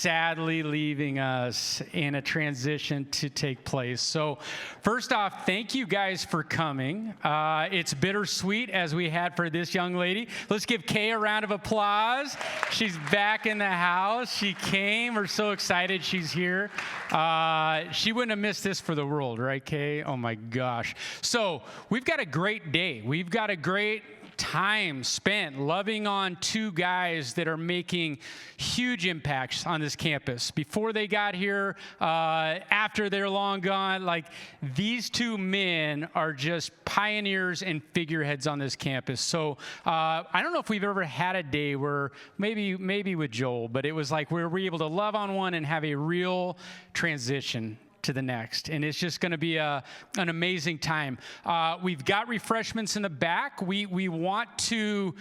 sadly leaving us in a transition to take place. So first off, thank you guys for coming. It's bittersweet as we had for this young lady. Let's give Kay a round of applause. She's back in the house. She came. We're so excited she's here. She wouldn't have missed this for the world, right, Kay? Oh my gosh. So we've got a great day. We've got a great time spent loving on two guys that are making huge impacts on this campus. Before they got here, after they're long gone, like these two men are just pioneers and figureheads on this campus. So I don't know if we've ever had a day where maybe with Joel, but it was like where we're able to love on one and have a real transition to the next, and it's just going to be an amazing time. We've got refreshments in the back. We want to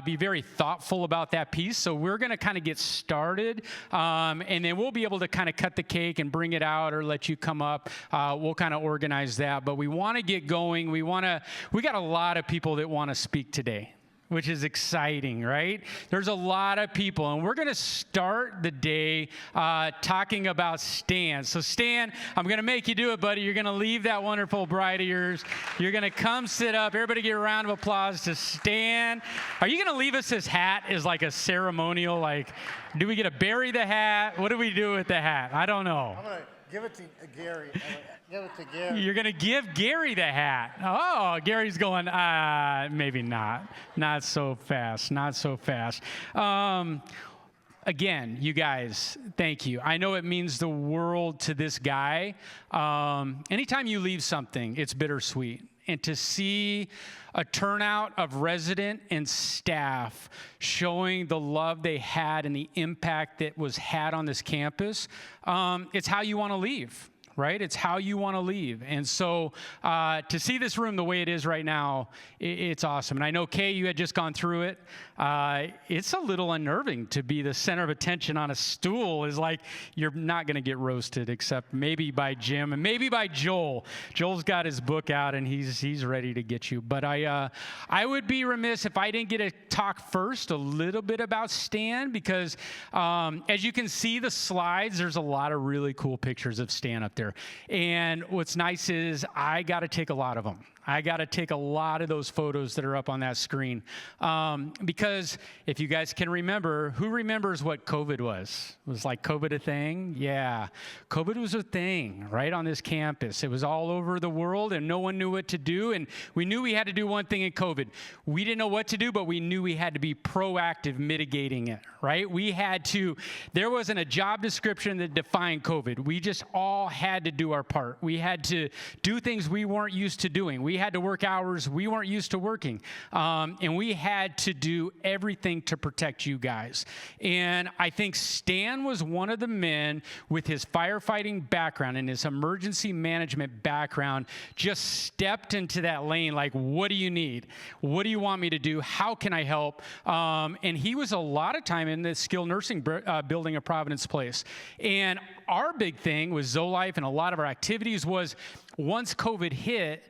be very thoughtful about that piece, so we're going to kind of get started, and then we'll be able to kind of cut the cake and bring it out or let you come up. We'll kind of organize that, but we want to get going. We got a lot of people that want to speak today, which is exciting, right? There's a lot of people, and we're going to start the day talking about Stan. So Stan, I'm going to make you do it, buddy. You're going to leave that wonderful bride of yours. You're going to come sit up. Everybody give a round of applause to Stan. Are you going to leave us this hat as like a ceremonial, like, do we get to bury the hat? What do we do with the hat? I don't know. I'm going to give it to Gary. Give it to Gary. You're going to give Gary the hat. Oh, Gary's going, maybe not. Not so fast. Not so fast. Again, you guys, thank you. I know it means the world to this guy. Anytime you leave something, it's bittersweet. And to see a turnout of resident and staff showing the love they had and the impact that was had on this campus, it's how you want to leave. Right? It's how you want to leave. And so to see this room the way it is right now, it's awesome. And I know, Kay, you had just gone through it. It's a little unnerving to be the center of attention on a stool. Is like you're not going to get roasted except maybe by Jim and maybe by Joel. Joel's got his book out and he's ready to get you. But I would be remiss if I didn't get to talk first a little bit about Stan because as you can see the slides, there's a lot of really cool pictures of Stan up there. And what's nice is I got to take a lot of them. I got to take a lot of those photos that are up on that screen. Because if you guys can remember, who remembers what COVID was? Was like COVID a thing? Yeah. COVID was a thing right on this campus. It was all over the world and no one knew what to do. And we knew we had to do one thing in COVID. We didn't know what to do, but we knew we had to be proactive mitigating it, right? There wasn't a job description that defined COVID. We just all had to do our part. We had to do things we weren't used to doing. We had to work hours we weren't used to working. And we had to do everything to protect you guys. And I think Stan was one of the men with his firefighting background and his emergency management background just stepped into that lane like, what do you need? What do you want me to do? How can I help? And he was a lot of time in the skilled nursing building at Providence Place. And our big thing with Zolife and a lot of our activities was once COVID hit,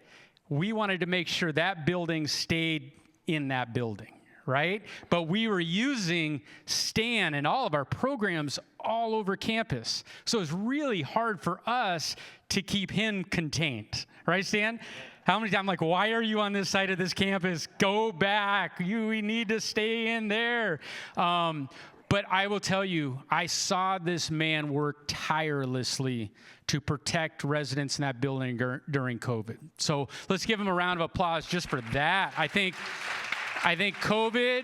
we wanted to make sure that building stayed in that building, right? But we were using Stan and all of our programs all over campus. So it was really hard for us to keep him contained, right, Stan? How many times I'm like, why are you on this side of this campus? Go back. We need to stay in there. But I will tell you, I saw this man work tirelessly to protect residents in that building during COVID. So let's give him a round of applause just for that. I think COVID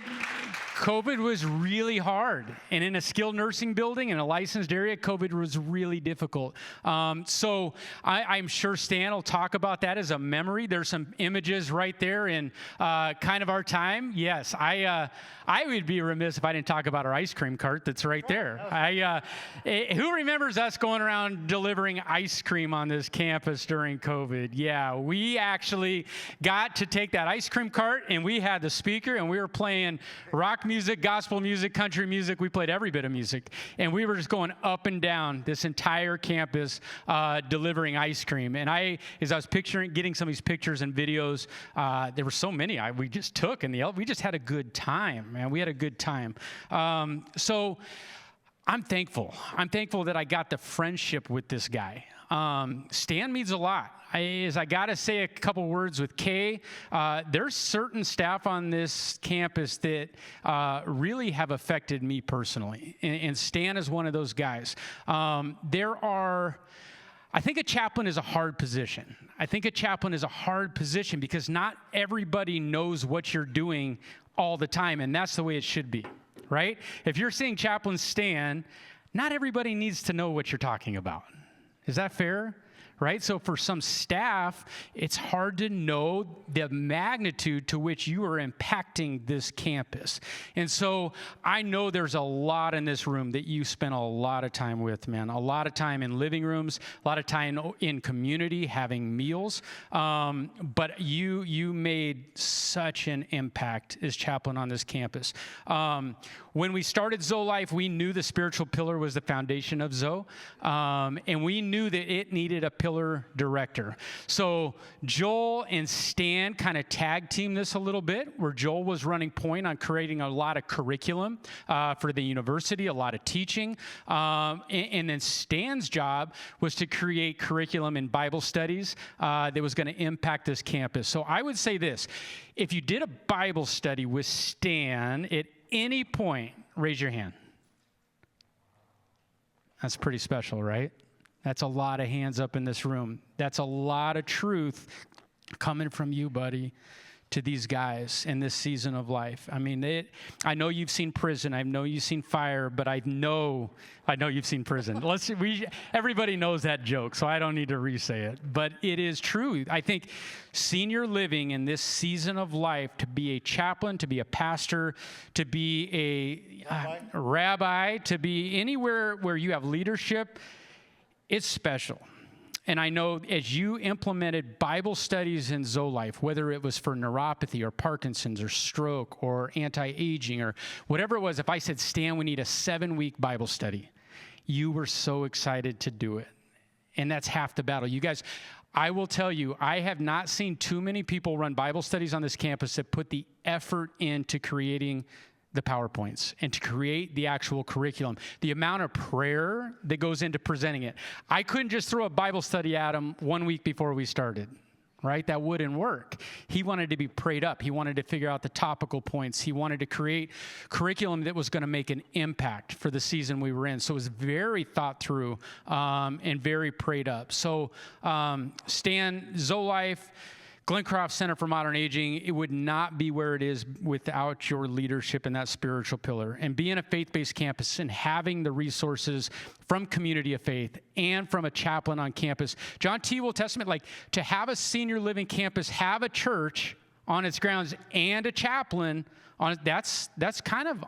was really hard. And in a skilled nursing building, in a licensed area, COVID was really difficult. So I'm sure Stan will talk about that as a memory. There's some images right there in kind of our time. Yes, I would be remiss if I didn't talk about our ice cream cart that's right there. Who remembers us going around delivering ice cream on this campus during COVID? Yeah, we actually got to take that ice cream cart and we had the speaker and we were playing rock music, gospel music, country music. We played every bit of music. And we were just going up and down this entire campus delivering ice cream. And as I was getting some of these pictures and videos, there were so many we just took. And we just had a good time, man. We had a good time. So I'm thankful. I'm thankful that I got the friendship with this guy. Stan means a lot. I got to say a couple words with Kay. There's certain staff on this campus that really have affected me personally, and Stan is one of those guys. I think a chaplain is a hard position. I think a chaplain is a hard position because not everybody knows what you're doing all the time, and that's the way it should be, right? If you're seeing Chaplain Stan, not everybody needs to know what you're talking about. Is that fair? Right? So for some staff, it's hard to know the magnitude to which you are impacting this campus. And so I know there's a lot in this room that you spent a lot of time with, man. A lot of time in living rooms, a lot of time in community, having meals. But you made such an impact as chaplain on this campus. When we started Zoe Life, we knew the spiritual pillar was the foundation of Zoe. And we knew that it needed a pillar director. So Joel and Stan kind of tag teamed this a little bit, where Joel was running point on creating a lot of curriculum for the university, a lot of teaching. And then Stan's job was to create curriculum in Bible studies that was going to impact this campus. So I would say this: if you did a Bible study with Stan at any point, raise your hand. That's pretty special, right? That's a lot of hands up in this room. That's a lot of truth coming from you, buddy, to these guys in this season of life. I mean, I know you've seen prison. I know you've seen fire, but I know you've seen prison. Everybody knows that joke, so I don't need to re-say it. But it is true. I think senior living in this season of life, to be a chaplain, to be a pastor, to be a rabbi, to be anywhere where you have leadership, it's special. And I know as you implemented Bible studies in Zoe Life, whether it was for neuropathy or Parkinson's or stroke or anti-aging or whatever it was, if I said, Stan, we need a 7-week Bible study, you were so excited to do it. And that's half the battle. You guys, I will tell you, I have not seen too many people run Bible studies on this campus that put the effort into creating the PowerPoints and to create the actual curriculum, the amount of prayer that goes into presenting it. I couldn't just throw a Bible study at him 1 week before we started, right? That wouldn't work. He wanted to be prayed up. He wanted to figure out the topical points. He wanted to create curriculum that was going to make an impact for the season we were in. So it was very thought through and very prayed up. So Stan, Zoe Life, Glencroft Center for Modern Aging, it would not be where it is without your leadership in that spiritual pillar. And being a faith-based campus and having the resources from community of faith and from a chaplain on campus. John T. will testament, like, to have a senior living campus, have a church on its grounds and a chaplain on it, that's kind of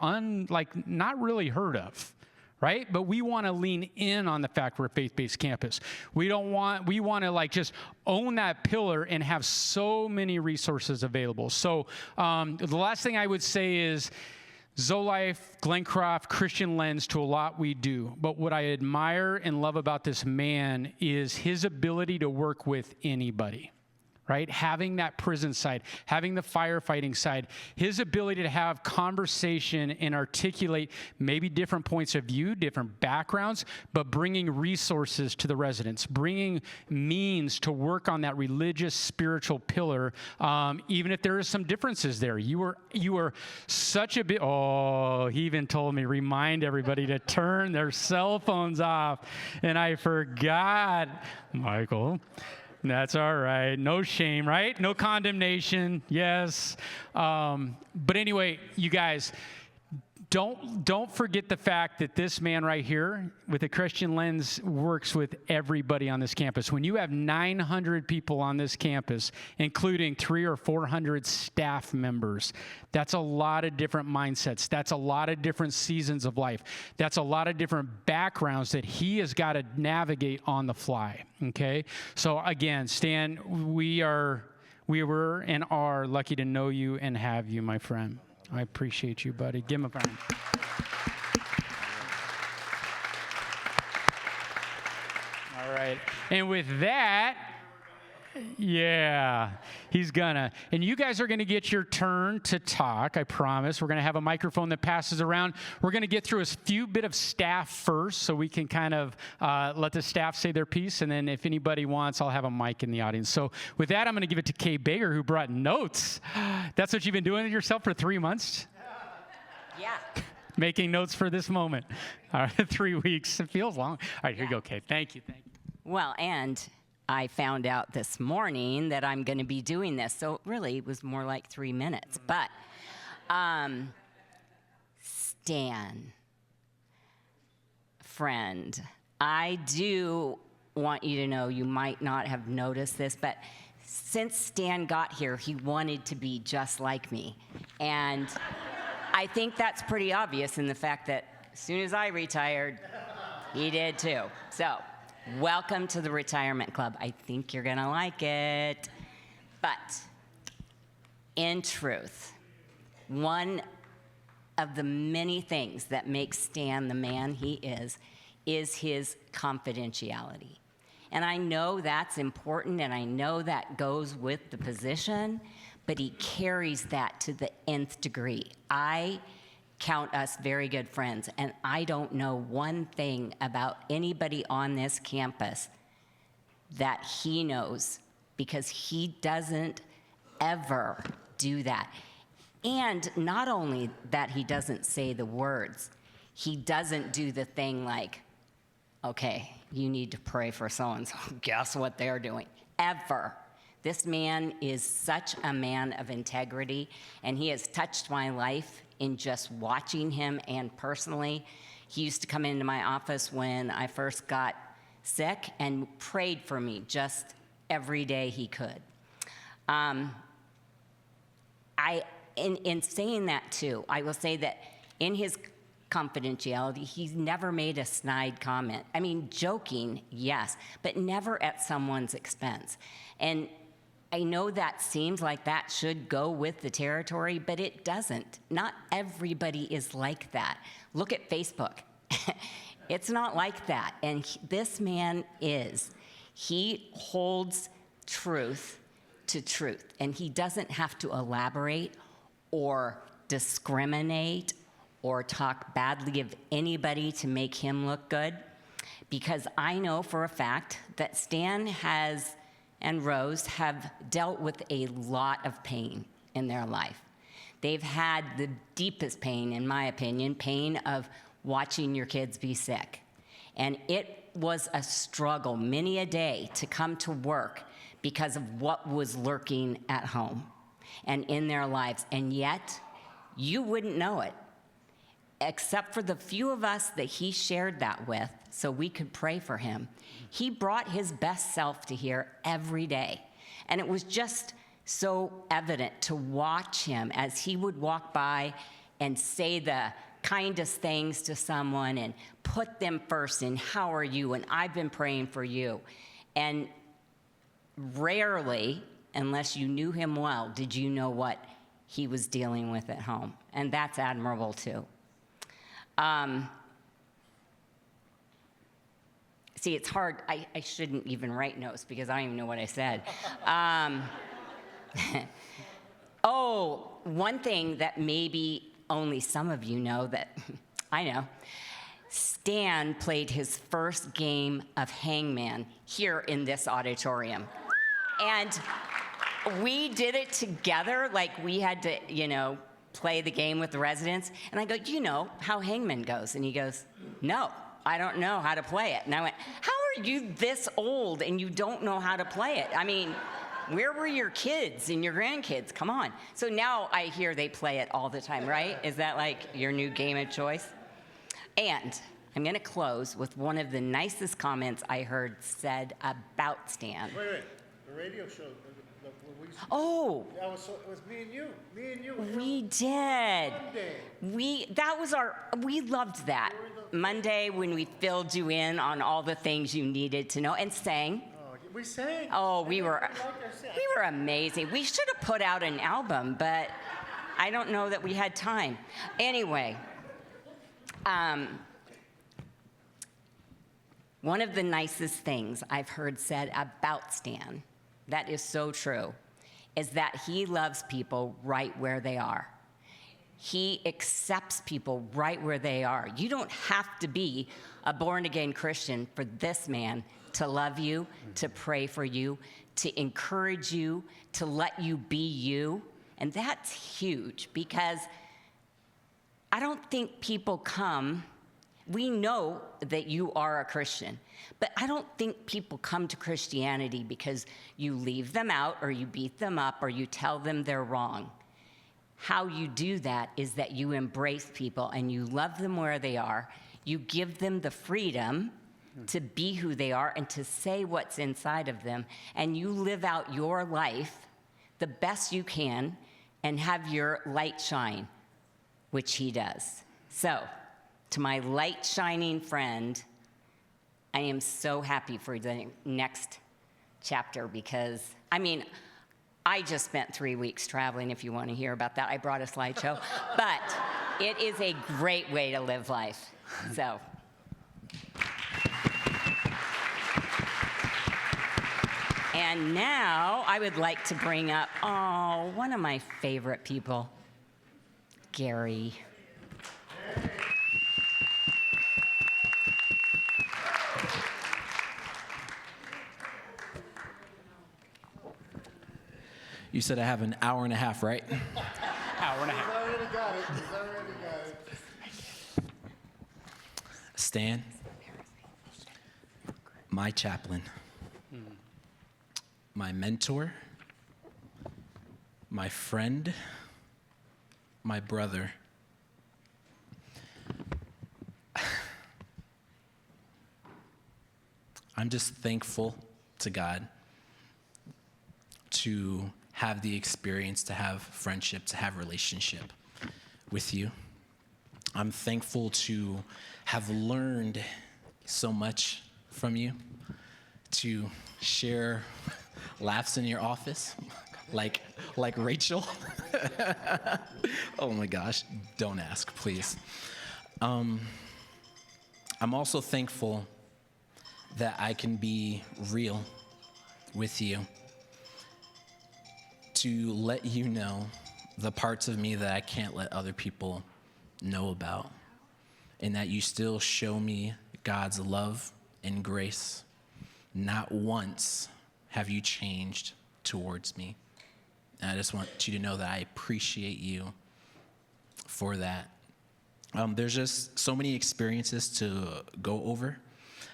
not really heard of. Right? But we want to lean in on the fact we're a faith-based campus. We want to just own that pillar and have so many resources available. So the last thing I would say is Zoe Life, Glencroft, Christian lens to a lot we do. But what I admire and love about this man is his ability to work with anybody. Right? Having that prison side, having the firefighting side, his ability to have conversation and articulate maybe different points of view, different backgrounds, but bringing resources to the residents, bringing means to work on that religious, spiritual pillar, even if there are some differences there. You were such a bit, he even told me, remind everybody to turn their cell phones off, and I forgot, Michael. That's all right. No shame, right? No condemnation. Yes. But anyway, you guys, don't forget the fact that this man right here with a Christian lens works with everybody on this campus. When you have 900 people on this campus, including 300 or 400 staff members, that's a lot of different mindsets. That's a lot of different seasons of life. That's a lot of different backgrounds that he has got to navigate on the fly. Okay? So again, Stan, we were and are lucky to know you and have you, my friend. I appreciate you, buddy. Give him a round. All right. And with that, Yeah, he's gonna. And you guys are gonna get your turn to talk, I promise. We're gonna have a microphone that passes around. We're gonna get through a few bit of staff first so we can kind of let the staff say their piece. And then if anybody wants, I'll have a mic in the audience. So with that, I'm gonna give it to Kay Baker, who brought notes. That's what you've been doing with yourself for 3 months? Yeah. Making notes for this moment. 3 weeks. It feels long. All right, here you go, Kay. Thank you. Well, and I found out this morning that I'm going to be doing this, so it really was more like 3 minutes. But Stan, friend, I do want you to know, you might not have noticed this, but since Stan got here, he wanted to be just like me. And I think that's pretty obvious in the fact that as soon as I retired, he did too. So, welcome to the retirement club. I think you're gonna like it. But, in truth, one of the many things that makes Stan the man he is his confidentiality. And I know that's important, and I know that goes with the position, but he carries that to the nth degree. I count us very good friends, and I don't know one thing about anybody on this campus that he knows, because he doesn't ever do that. And not only that he doesn't say the words, he doesn't do the thing like, okay, you need to pray for so-and-so. Guess what they're doing? Ever. This man is such a man of integrity, and he has touched my life in just watching him and personally. He used to come into my office when I first got sick and prayed for me just every day he could. In saying that too, I will say that in his confidentiality, he's never made a snide comment. I mean, joking, yes, but never at someone's expense. And I know that seems like that should go with the territory, but it doesn't. Not everybody is like that. Look at Facebook. It's not like that. And this man is. He holds truth to truth, and he doesn't have to elaborate or discriminate or talk badly of anybody to make him look good, because I know for a fact that Stan and Rose have dealt with a lot of pain in their life. They've had the deepest pain, in my opinion, pain of watching your kids be sick. And it was a struggle, many a day, to come to work because of what was lurking at home and in their lives. And yet, you wouldn't know it, except for the few of us that he shared that with so we could pray for him. He brought his best self to here every day. And it was just so evident to watch him as he would walk by and say the kindest things to someone and put them first and how are you, and I've been praying for you. And rarely, unless you knew him well, did you know what he was dealing with at home. And that's admirable too. See, it's hard. I shouldn't even write notes because I don't even know what I said. Oh, one thing that maybe only some of you know that I know. Stan played his first game of hangman here in this auditorium. And we did it together, like we had to, play the game with the residents. And I go, you know how hangman goes? And he goes, no, I don't know how to play it. And I went, how are you this old and you don't know how to play it? I mean, where were your kids and your grandkids? Come on. So now I hear they play it all the time, right? Is that like your new game of choice? And I'm going to close with one of the nicest comments I heard said about Stan. Wait. The radio show. Oh. It was me and you. We did. Monday. We loved that. Monday when we filled you in on all the things you needed to know and sang. Oh, we sang. Oh, we were amazing. We should have put out an album, but I don't know that we had time. Anyway, one of the nicest things I've heard said about Stan that is so true, is that he loves people right where they are. He accepts people right where they are. You don't have to be a born-again Christian for this man to love you, to pray for you, to encourage you, to let you be you. And that's huge, because I don't think people come, we know that you are a Christian, but I don't think people come to Christianity because you leave them out or you beat them up or you tell them they're wrong. How you do that is that you embrace people and you love them where they are. You give them the freedom to be who they are and to say what's inside of them. And you live out your life the best you can and have your light shine, which he does. So, to my light shining friend, I am so happy for the next chapter, because, I just spent 3 weeks traveling, if you want to hear about that. I brought a slideshow. But it is a great way to live life. So. And now I would like to bring up, one of my favorite people, Gary. You said I have an hour and a half, right? Hour and a half. He's already got it. He's already got it. Stan, my chaplain, my mentor, my friend, my brother. I'm just thankful to God to have the experience, to have friendship, to have relationship with you. I'm thankful to have learned so much from you, to share laughs in your office, like Rachel. Oh my gosh, don't ask, please. I'm also thankful that I can be real with you, to let you know the parts of me that I can't let other people know about, and that you still show me God's love and grace. Not once have you changed towards me. And I just want you to know that I appreciate you for that. There's just so many experiences to go over.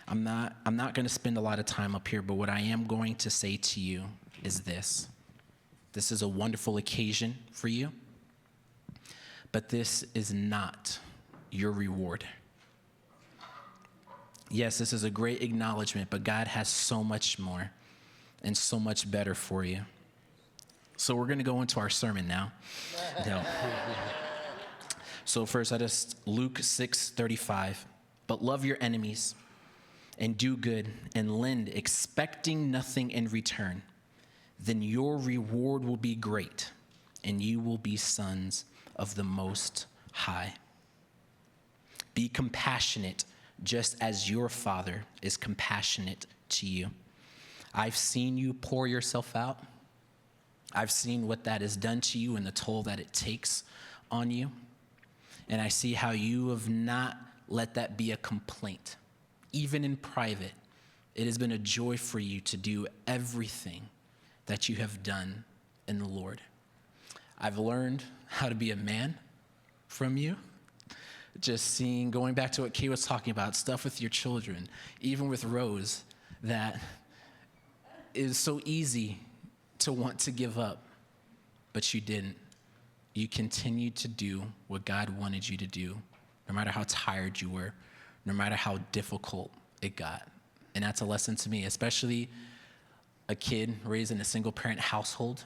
I'm not going to spend a lot of time up here, but what I am going to say to you is this. This is a wonderful occasion for you, but this is not your reward. Yes, this is a great acknowledgement, but God has so much more and so much better for you. So we're going to go into our sermon now. No. So first, Luke 6:35. But love your enemies and do good and lend, expecting nothing in return. Then your reward will be great, and you will be sons of the Most High. Be compassionate, just as your Father is compassionate to you. I've seen you pour yourself out. I've seen what that has done to you and the toll that it takes on you. And I see how you have not let that be a complaint. Even in private, it has been a joy for you to do everything that you have done in the Lord. I've learned how to be a man from you. Just going back to what Kay was talking about, stuff with your children, even with Rose, that is so easy to want to give up, but you didn't. You continued to do what God wanted you to do, no matter how tired you were, no matter how difficult it got. And that's a lesson to me, especially a kid raised in a single-parent household,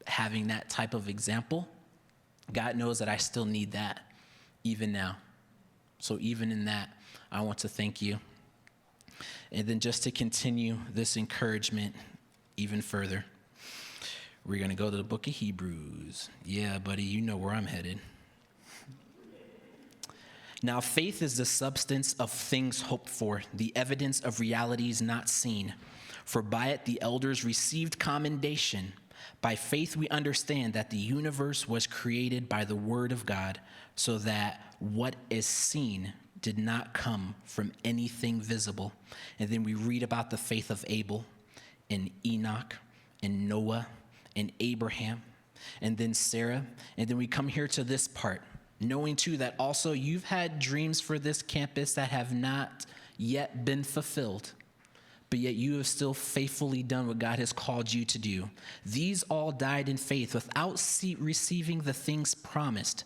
having that type of example. God knows that I still need that even now. So even in that, I want to thank you. And then just to continue this encouragement even further, we're going to go to the book of Hebrews. Yeah, buddy, you know where I'm headed. Now, faith is the substance of things hoped for, the evidence of realities not seen. For by it the elders received commendation. By faith we understand that the universe was created by the word of God, so that what is seen did not come from anything visible. And then we read about the faith of Abel and Enoch and Noah and Abraham and then Sarah. And then we come here to this part, knowing too that also you've had dreams for this campus that have not yet been fulfilled, but yet you have still faithfully done what God has called you to do. These all died in faith without receiving the things promised,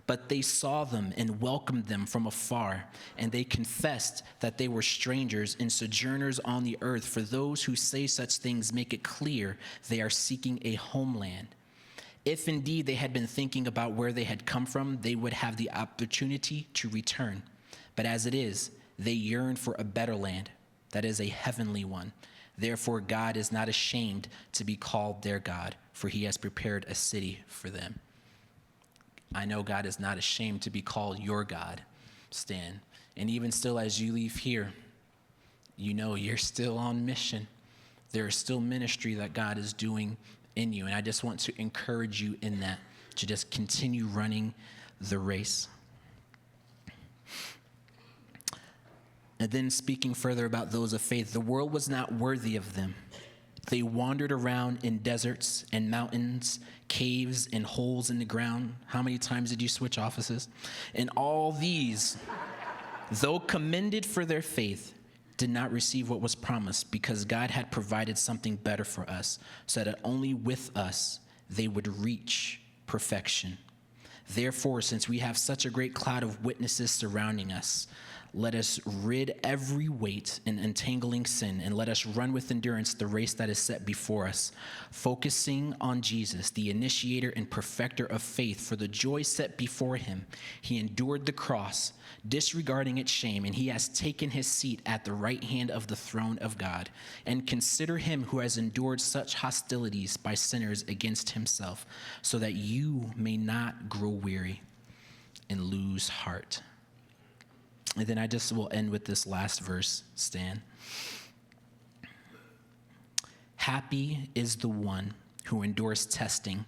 but they saw them and welcomed them from afar, and they confessed that they were strangers and sojourners on the earth. For those who say such things make it clear they are seeking a homeland. If indeed they had been thinking about where they had come from, they would have the opportunity to return. But as it is, they yearn for a better land, that is a heavenly one. Therefore, God is not ashamed to be called their God, for he has prepared a city for them. I know God is not ashamed to be called your God, Stan. And even still, as you leave here, you know you're still on mission. There is still ministry that God is doing in you. And I just want to encourage you in that, to just continue running the race. And then speaking further about those of faith, the world was not worthy of them. They wandered around in deserts and mountains, caves and holes in the ground. How many times did you switch offices? And all these, though commended for their faith, did not receive what was promised, because God had provided something better for us, so that only with us they would reach perfection. Therefore, since we have such a great cloud of witnesses surrounding us, let us rid every weight and entangling sin, and let us run with endurance the race that is set before us, focusing on Jesus, the initiator and perfecter of faith. For the joy set before him, he endured the cross, disregarding its shame, and he has taken his seat at the right hand of the throne of God. And consider him who has endured such hostilities by sinners against himself, so that you may not grow weary and lose heart. And then I just will end with this last verse, Stan. Happy is the one who endures testing,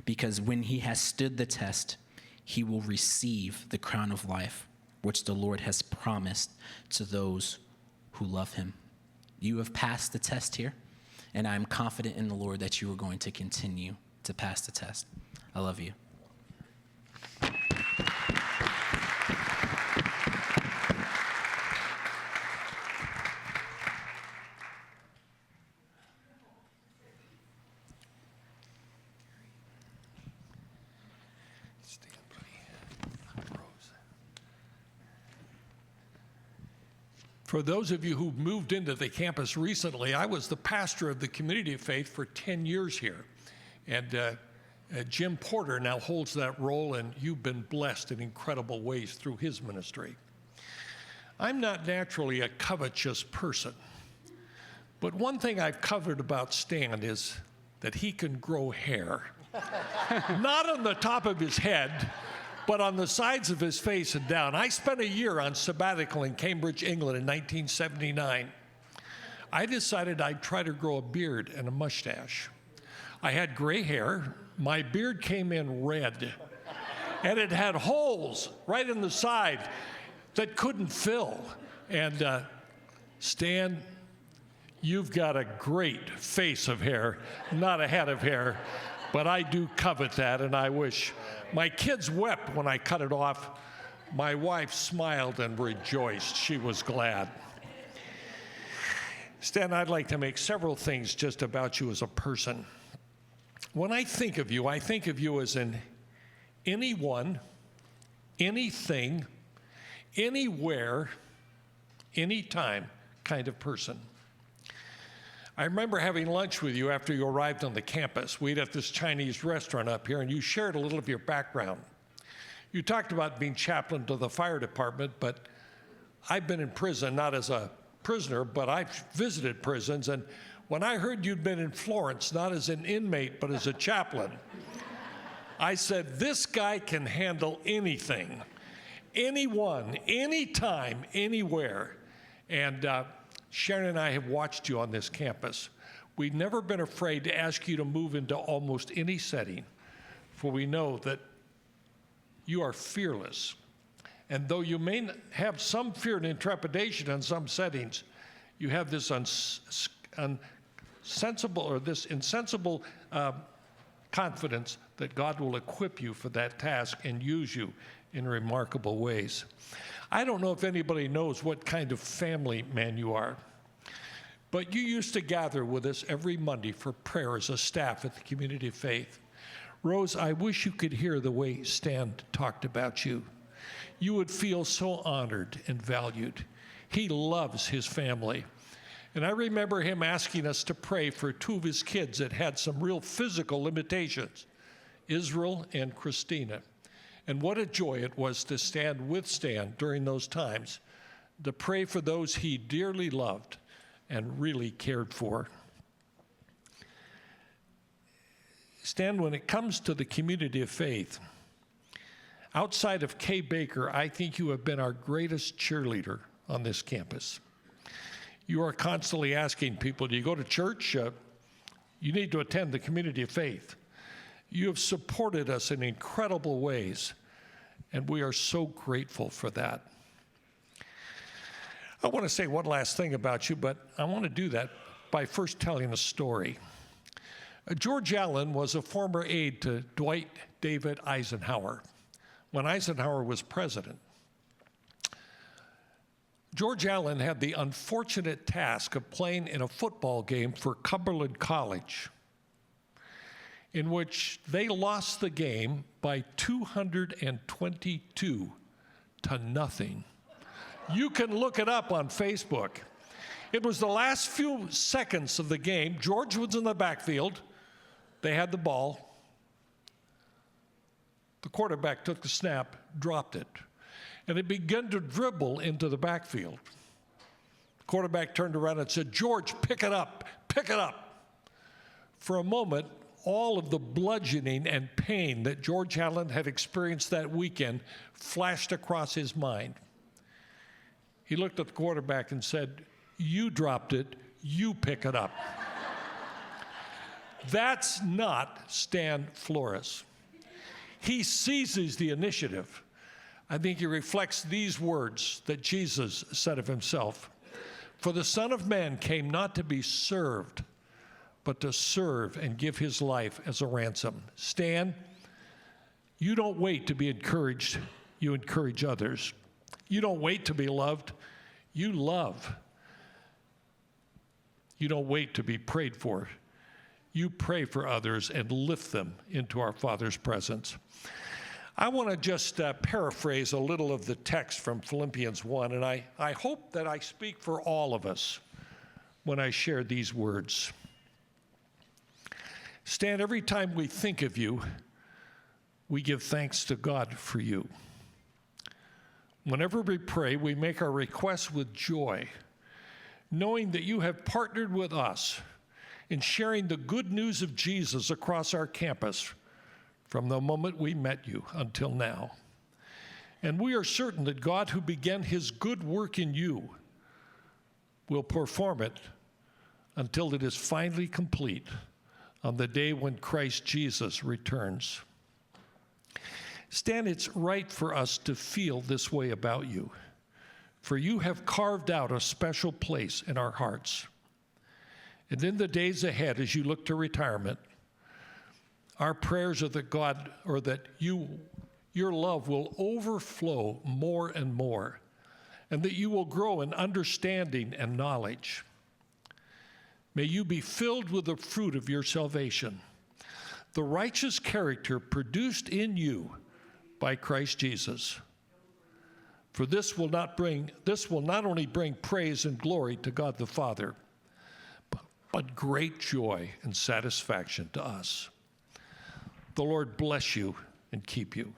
because when he has stood the test, he will receive the crown of life, which the Lord has promised to those who love him. You have passed the test here, and I'm confident in the Lord that you are going to continue to pass the test. I love you. For those of you who've moved into the campus recently, I was the pastor of the Community of Faith for 10 years here. And Jim Porter now holds that role, and you've been blessed in incredible ways through his ministry. I'm not naturally a covetous person, but one thing I've covered about Stan is that he can grow hair. Not on the top of his head, but on the sides of his face and down. I spent a year on sabbatical in Cambridge, England in 1979. I decided I'd try to grow a beard and a mustache. I had gray hair. My beard came in red, and it had holes right in the side that couldn't fill. And Stan, you've got a great face of hair, not a head of hair, but I do covet that, and I wish. My kids wept when I cut it off. My wife smiled and rejoiced. She was glad. Stan, I'd like to make several things just about you as a person. When I think of you as an anyone, anything, anywhere, anytime kind of person. I remember having lunch with you after you arrived on the campus. We ate at this Chinese restaurant up here, and you shared a little of your background. You talked about being chaplain to the fire department, but I've been in prison, not as a prisoner, but I've visited prisons, and when I heard you'd been in Florence, not as an inmate, but as a chaplain, I said, this guy can handle anything, anyone, anytime, anywhere. And Sharon and I have watched you on this campus. We've never been afraid to ask you to move into almost any setting, for we know that you are fearless. And though you may have some fear and trepidation in some settings, you have this insensible confidence that God will equip you for that task and use you in remarkable ways. I don't know if anybody knows what kind of family man you are, but you used to gather with us every Monday for prayer as a staff at the Community of Faith. Rose, I wish you could hear the way Stan talked about you. You would feel so honored and valued. He loves his family. And I remember him asking us to pray for two of his kids that had some real physical limitations, Israel and Christina. And what a joy it was to stand with Stan during those times, to pray for those he dearly loved and really cared for. Stan, when it comes to the Community of Faith, outside of Kay Baker, I think you have been our greatest cheerleader on this campus. You are constantly asking people, do you go to church? You need to attend the Community of Faith. You have supported us in incredible ways, and we are so grateful for that. I want to say one last thing about you, but I want to do that by first telling a story. George Allen was a former aide to Dwight David Eisenhower when Eisenhower was president. George Allen had the unfortunate task of playing in a football game for Cumberland College, in which they lost the game by 222 to nothing. You can look it up on Facebook. It was the last few seconds of the game. George was in the backfield. They had the ball. The quarterback took the snap, dropped it, and it began to dribble into the backfield. The quarterback turned around and said, "George, pick it up, pick it up." For a moment, all of the bludgeoning and pain that George Allen had experienced that weekend flashed across his mind. He looked at the quarterback and said, "You dropped it, you pick it up." That's not Stan Florez. He seizes the initiative. I think he reflects these words that Jesus said of himself: "For the Son of Man came not to be served, but to serve and give his life as a ransom." Stan, you don't wait to be encouraged, you encourage others. You don't wait to be loved, you love. You don't wait to be prayed for, you pray for others and lift them into our Father's presence. I want to just paraphrase a little of the text from Philippians 1, and I hope that I speak for all of us when I share these words. Stan, every time we think of you, we give thanks to God for you. Whenever we pray, we make our requests with joy, knowing that you have partnered with us in sharing the good news of Jesus across our campus from the moment we met you until now. And we are certain that God, who began his good work in you, will perform it until it is finally complete on the day when Christ Jesus returns. Stan, it's right for us to feel this way about you, for you have carved out a special place in our hearts. And in the days ahead, as you look to retirement, our prayers are that your love will overflow more and more, and that you will grow in understanding and knowledge. May you be filled with the fruit of your salvation, the righteous character produced in you by Christ Jesus. For this will not only bring praise and glory to God the Father, but great joy and satisfaction to us. The Lord bless you and keep you.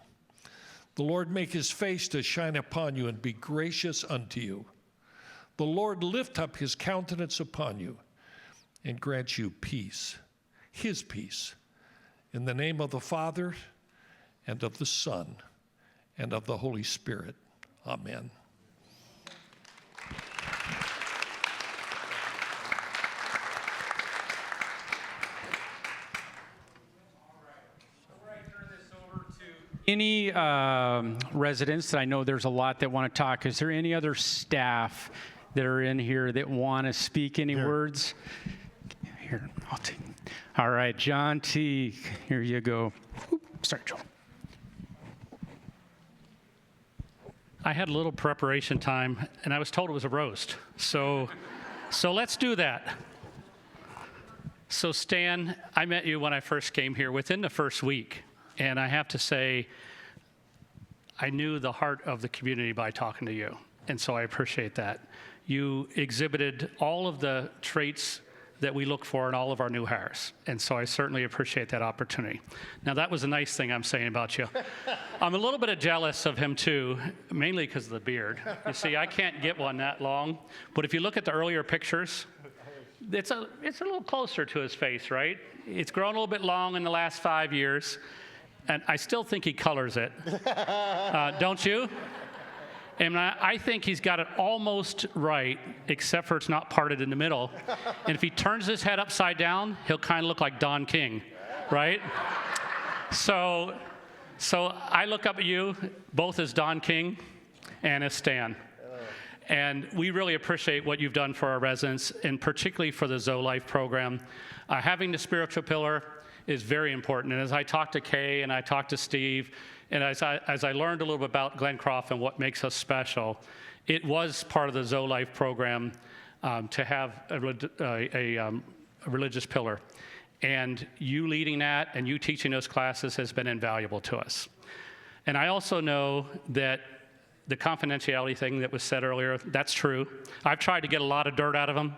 The Lord make his face to shine upon you and be gracious unto you. The Lord lift up his countenance upon you and grant you peace, his peace. In the name of the Father, and of the Son, and of the Holy Spirit. Amen. Any residents, that I know there's a lot that want to talk, is there any other staff that are in here that want to speak any words? Here, I'll take. All right, John T., here you go. Sorry, Joel. I had a little preparation time, and I was told it was a roast. So let's do that. So Stan, I met you when I first came here within the first week, and I have to say, I knew the heart of the community by talking to you, and so I appreciate that. You exhibited all of the traits that we look for in all of our new hires, and so I certainly appreciate that opportunity. Now, that was a nice thing I'm saying about you. I'm a little bit jealous of him, too, mainly because of the beard. You see, I can't get one that long, but if you look at the earlier pictures, it's a little closer to his face, right? It's grown a little bit long in the last 5 years, and I still think he colors it. Don't you? And I think he's got it almost right, except for it's not parted in the middle. And if he turns his head upside down, he'll kind of look like Don King, right? So I look up at you both as Don King and as Stan. And we really appreciate what you've done for our residents, and particularly for the Zoe Life program. Having the spiritual pillar is very important. And as I talked to Kay and I talked to Steve, and as I learned a little bit about Glencroft and what makes us special, it was part of the Zoe Life program to have a religious pillar. And you leading that and you teaching those classes has been invaluable to us. And I also know that the confidentiality thing that was said earlier, that's true. I've tried to get a lot of dirt out of him.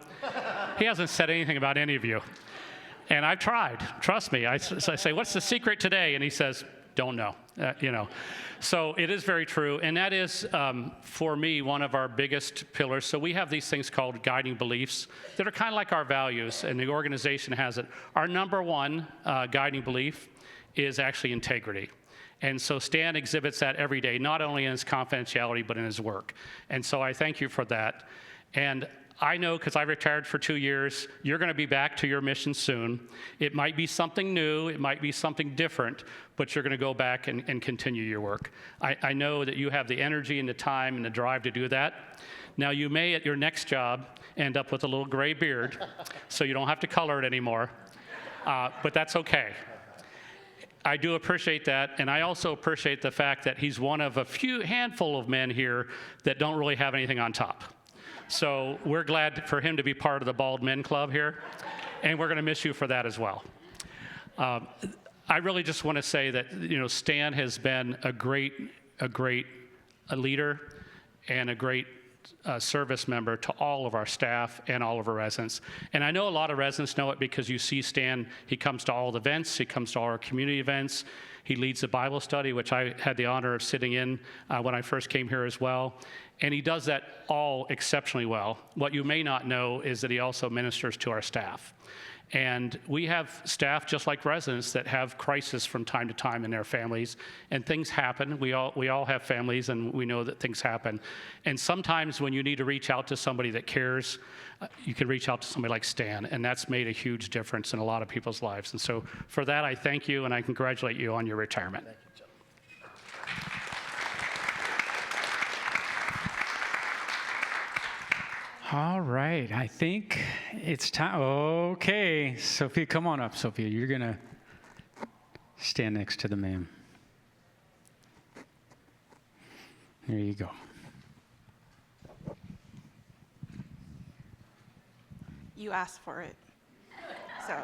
He hasn't said anything about any of you. And I've tried, trust me. I say, what's the secret today? And he says, don't know, So it is very true, and that is, for me, one of our biggest pillars. So we have these things called guiding beliefs that are kind of like our values, and the organization has it. Our number one guiding belief is actually integrity. And so Stan exhibits that every day, not only in his confidentiality, but in his work. And so I thank you for that. And I know, because I retired for 2 years, you're going to be back to your mission soon. It might be something new, it might be something different, but you're going to go back and continue your work. I know that you have the energy and the time and the drive to do that. Now, you may, at your next job, end up with a little gray beard, so you don't have to color it anymore, but that's okay. I do appreciate that, and I also appreciate the fact that he's one of a handful of men here that don't really have anything on top. So we're glad for him to be part of the Bald Men Club here, and we're going to miss you for that as well. I really just want to say that Stan has been a great leader and a great service member to all of our staff and all of our residents. And I know a lot of residents know it because you see Stan, he comes to all the events, he comes to all our community events, he leads the Bible study, which I had the honor of sitting in when I first came here as well. And he does that all exceptionally well. What you may not know is that he also ministers to our staff. And we have staff, just like residents, that have crisis from time to time in their families, and things happen. We all have families, and we know that things happen. And sometimes when you need to reach out to somebody that cares, you can reach out to somebody like Stan, and that's made a huge difference in a lot of people's lives. And so for that, I thank you, and I congratulate you on your retirement. Thank you, John. All right, I think it's time. Okay, Sophia, come on up, Sophia. You're going to stand next to the man. There you go. You asked for it. So,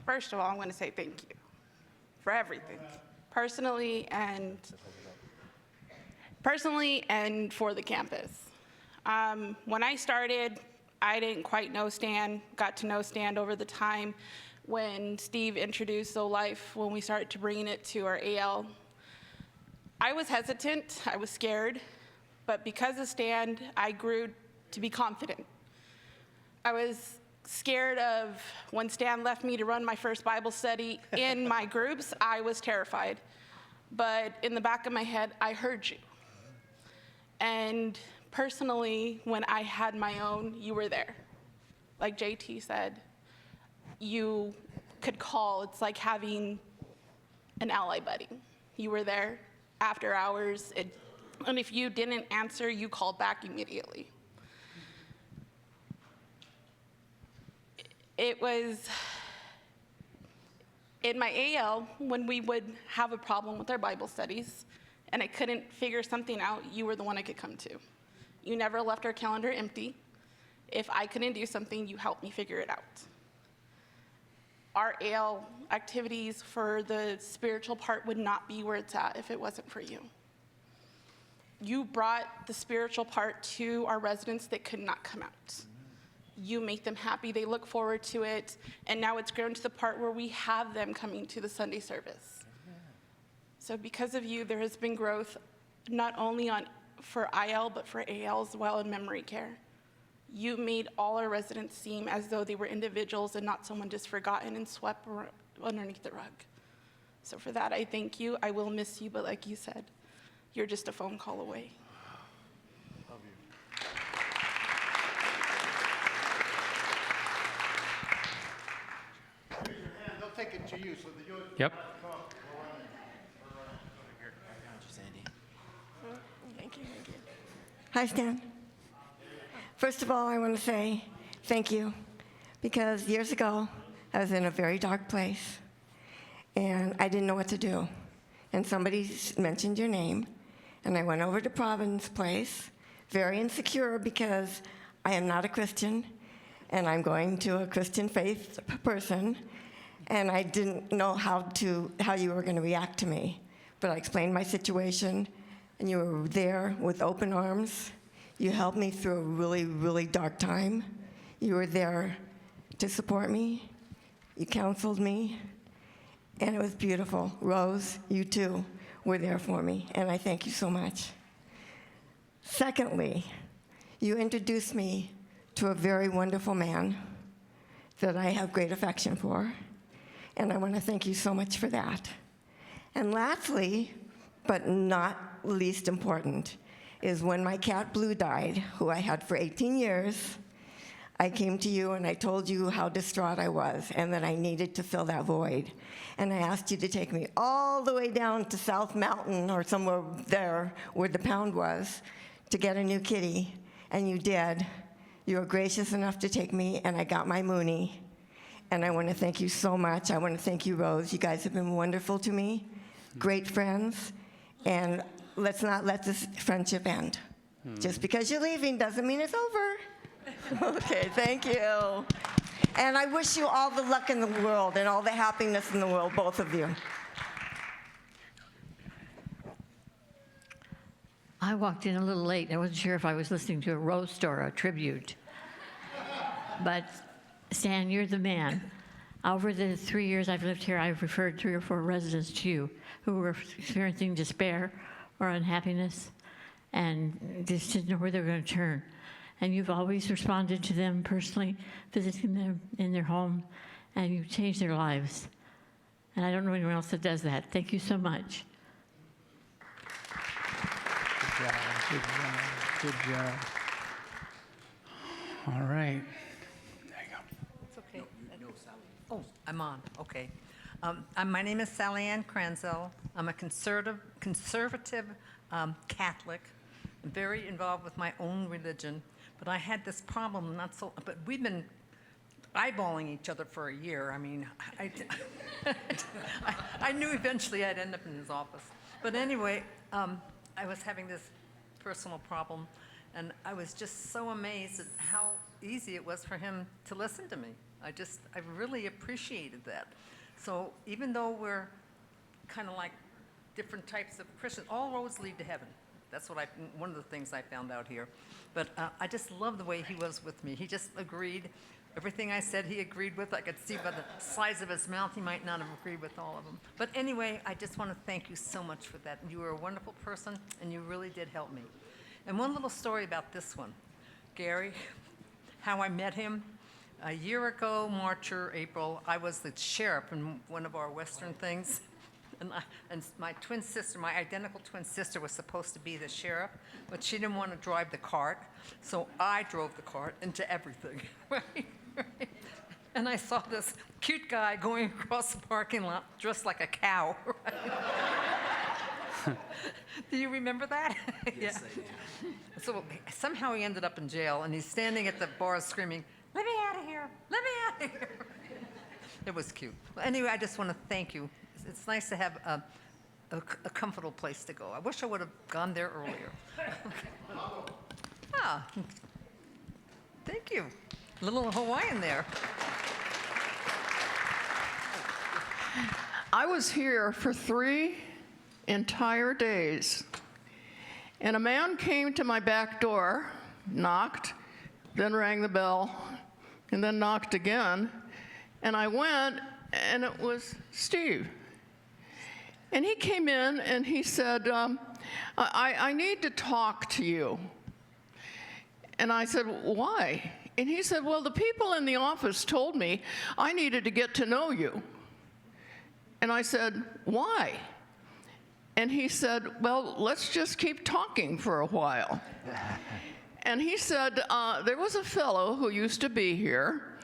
First of all, I'm going to say thank you for everything, personally and for the campus. When I started, I didn't quite know Stan, got to know Stan over the time when Steve introduced Zoe Life, when we started to bring it to our AL. I was hesitant, I was scared, but because of Stan, I grew to be confident. I was scared of when Stan left me to run my first Bible study in my groups, I was terrified. But in the back of my head, I heard you. And personally, when I had my own, you were there. Like JT said, you could call. It's like having an ally buddy. You were there after hours, and if you didn't answer, you called back immediately. It was in my AL, when we would have a problem with our Bible studies and I couldn't figure something out, you were the one I could come to. You never left our calendar empty. If I couldn't do something, you helped me figure it out. Our AL activities for the spiritual part would not be where it's at if it wasn't for you. You brought the spiritual part to our residents that could not come out. You make them happy, they look forward to it, and now it's grown to the part where we have them coming to the Sunday service. So because of you, there has been growth, not only for IL, but for AL as well in memory care. You made all our residents seem as though they were individuals and not someone just forgotten and swept underneath the rug. So for that, I thank you. I will miss you, but like you said, you're just a phone call away. They'll take it to you so that you'll. Yep. Thank you. Hi, Stan. First of all, I want to say thank you, because years ago, I was in a very dark place, and I didn't know what to do. And somebody mentioned your name, and I went over to Providence Place, very insecure because I am not a Christian, and I'm going to a Christian faith person, and I didn't know how you were going to react to me. But I explained my situation, and you were there with open arms. You helped me through a really, really dark time. You were there to support me. You counseled me, and it was beautiful. Rose, you too were there for me, and I thank you so much. Secondly, you introduced me to a very wonderful man that I have great affection for, and I want to thank you so much for that. And lastly, but not least important, is when my cat Blue died, who I had for 18 years, I came to you and I told you how distraught I was and that I needed to fill that void. And I asked you to take me all the way down to South Mountain or somewhere there where the pound was to get a new kitty, and you did. You were gracious enough to take me, and I got my Mooney. And I want to thank you so much. I want to thank you, Rose. You guys have been wonderful to me, great friends, and let's not let this friendship end. Just because you're leaving doesn't mean it's over. Okay, thank you. And I wish you all the luck in the world and all the happiness in the world, both of you. I walked in a little late. I wasn't sure if I was listening to a roast or a tribute. But Stan, you're the man. Over the 3 years I've lived here, I've referred 3 or 4 residents to you who were experiencing despair or unhappiness and just didn't know where they were going to turn. And you've always responded to them personally, visiting them in their home, and you've changed their lives. And I don't know anyone else that does that. Thank you so much. Good job. All right. There you go. It's okay. Oh, I'm on. Okay. My name is Sally Ann Kranzel. I'm a conservative Catholic. I'm very involved with my own religion, but I had this problem but we've been eyeballing each other for a year. I mean, I knew eventually I'd end up in his office. But anyway, I was having this personal problem, and I was just so amazed at how easy it was for him to listen to me. I really appreciated that. So even though we're kind of like different types of Christians, all roads lead to heaven. That's one of the things I found out here. But I just love the way he was with me. He just agreed. Everything I said he agreed with. I could see by the size of his mouth he might not have agreed with all of them. But anyway, I just want to thank you so much for that. You were a wonderful person, and you really did help me. And one little story about this one. Gary, how I met him. A year ago, March or April, I was the sheriff in one of our Western things. And my twin sister, my identical twin sister, was supposed to be the sheriff, but she didn't want to drive the cart, so I drove the cart into everything. Right? and I saw this cute guy going across the parking lot dressed like a cow. Do you remember that? Yes, I do. So somehow he ended up in jail, and he's standing at the bar screaming, "Let me out of here! Let me out of here!" It was cute. Well, anyway, I just want to thank you. It's nice to have a comfortable place to go. I wish I would have gone there earlier. Ah, thank you. A little Hawaiian there. I was here for 3 entire days. And a man came to my back door, knocked, then rang the bell, and then knocked again. And I went, and it was Steve. And he came in, and he said, I need to talk to you. And I said, why? And he said, well, the people in the office told me I needed to get to know you. And I said, why? And he said, well, let's just keep talking for a while. And he said, there was a fellow who used to be here,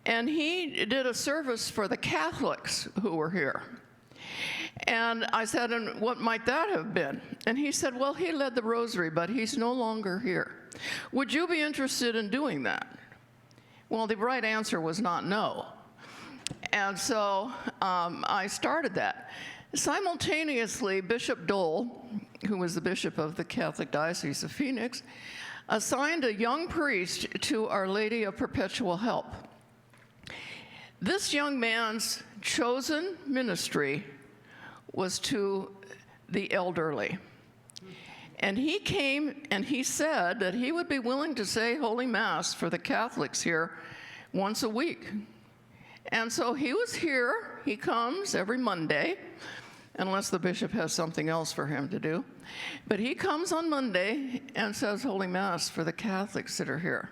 and he did a service for the Catholics who were here. And I said, and what might that have been? And he said, well, he led the rosary, but he's no longer here. Would you be interested in doing that? Well, the right answer was not no. And so I started that. Simultaneously, Bishop Dole, who was the bishop of the Catholic Diocese of Phoenix, assigned a young priest to Our Lady of Perpetual Help. This young man's chosen ministry was to the elderly. And he came and he said that he would be willing to say Holy Mass for the Catholics here once a week. And so he was here. He comes every Monday, unless the bishop has something else for him to do. But he comes on Monday and says Holy Mass for the Catholics that are here.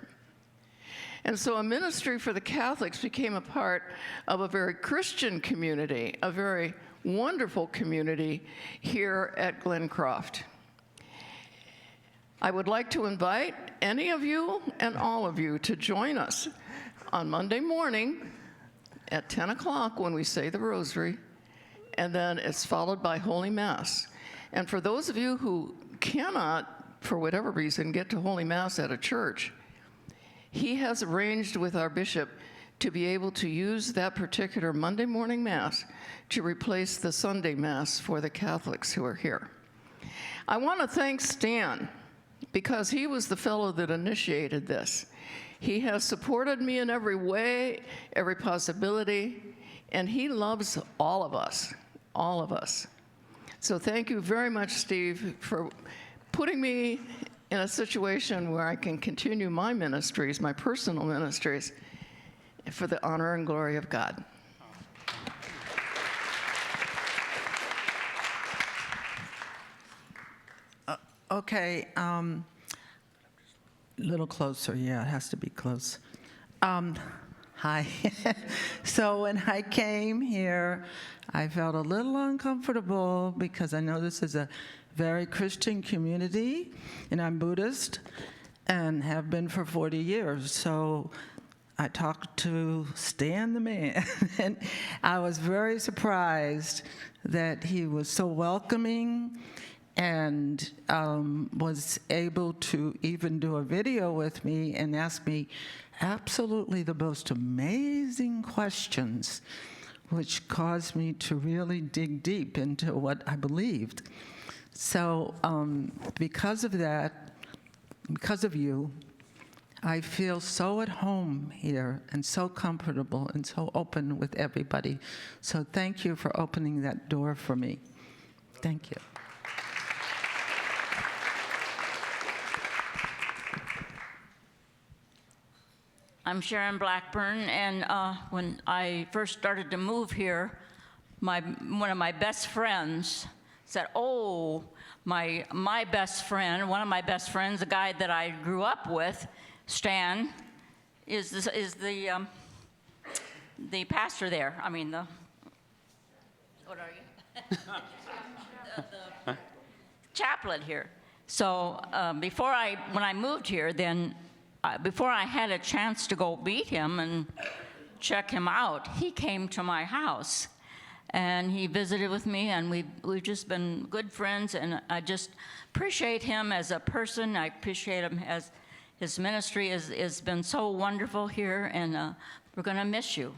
And so a ministry for the Catholics became a part of a very Christian community, a very wonderful community here at Glencroft. I would like to invite any of you and all of you to join us on Monday morning at 10 o'clock when we say the Rosary, and then it's followed by Holy Mass. And for those of you who cannot, for whatever reason, get to Holy Mass at a church, he has arranged with our bishop to be able to use that particular Monday morning Mass to replace the Sunday Mass for the Catholics who are here. I want to thank Stan, because he was the fellow that initiated this. He has supported me in every way, every possibility, and he loves all of us, all of us. So thank you very much, Steve, for putting me in a situation where I can continue my ministries, my personal ministries, for the honor and glory of God. Okay, little closer, yeah, it has to be close. Hi. So when I came here, I felt a little uncomfortable because I know this is a very Christian community, and I'm Buddhist and have been for 40 years. So I talked to Stan the man, and I was very surprised that he was so welcoming and was able to even do a video with me and ask me absolutely the most amazing questions, which caused me to really dig deep into what I believed. So because of that, because of you, I feel so at home here and so comfortable and so open with everybody. So thank you for opening that door for me. Thank you. I'm Sharon Blackburn, and when I first started to move here, one of my best friends said, "Oh, my best friend, one of my best friends, the guy that I grew up with, Stan, is the pastor there. I mean, what are you? the chaplain here." So when I moved here, then before I had a chance to go meet him and check him out, he came to my house. And he visited with me, and we've just been good friends, and I just appreciate him as a person. I appreciate him as his ministry has been so wonderful here, and we're going to miss you.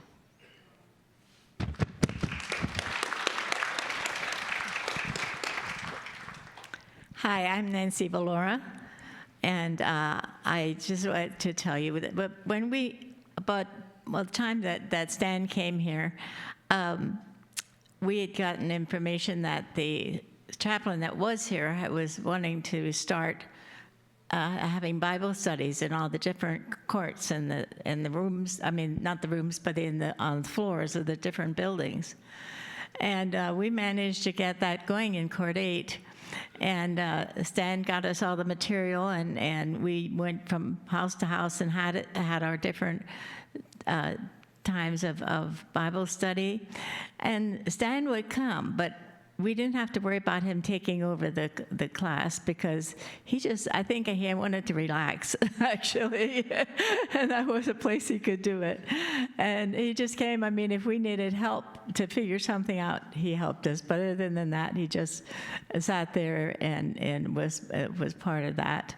Hi, I'm Nancy Valora, and I just wanted to tell you that when the time that Stan came here, we had gotten information that the chaplain that was here was wanting to start having Bible studies in all the different courts and the rooms. I mean, not the rooms, but on the floors of the different buildings. And we managed to get that going in Court 8. And Stan got us all the material, and we went from house to house and had our different times of Bible study. And Stan would come, but we didn't have to worry about him taking over the class, because I think he wanted to relax, actually. And that was a place he could do it. And he just came. I mean, if we needed help to figure something out, he helped us. But other than that, he just sat there and was part of that.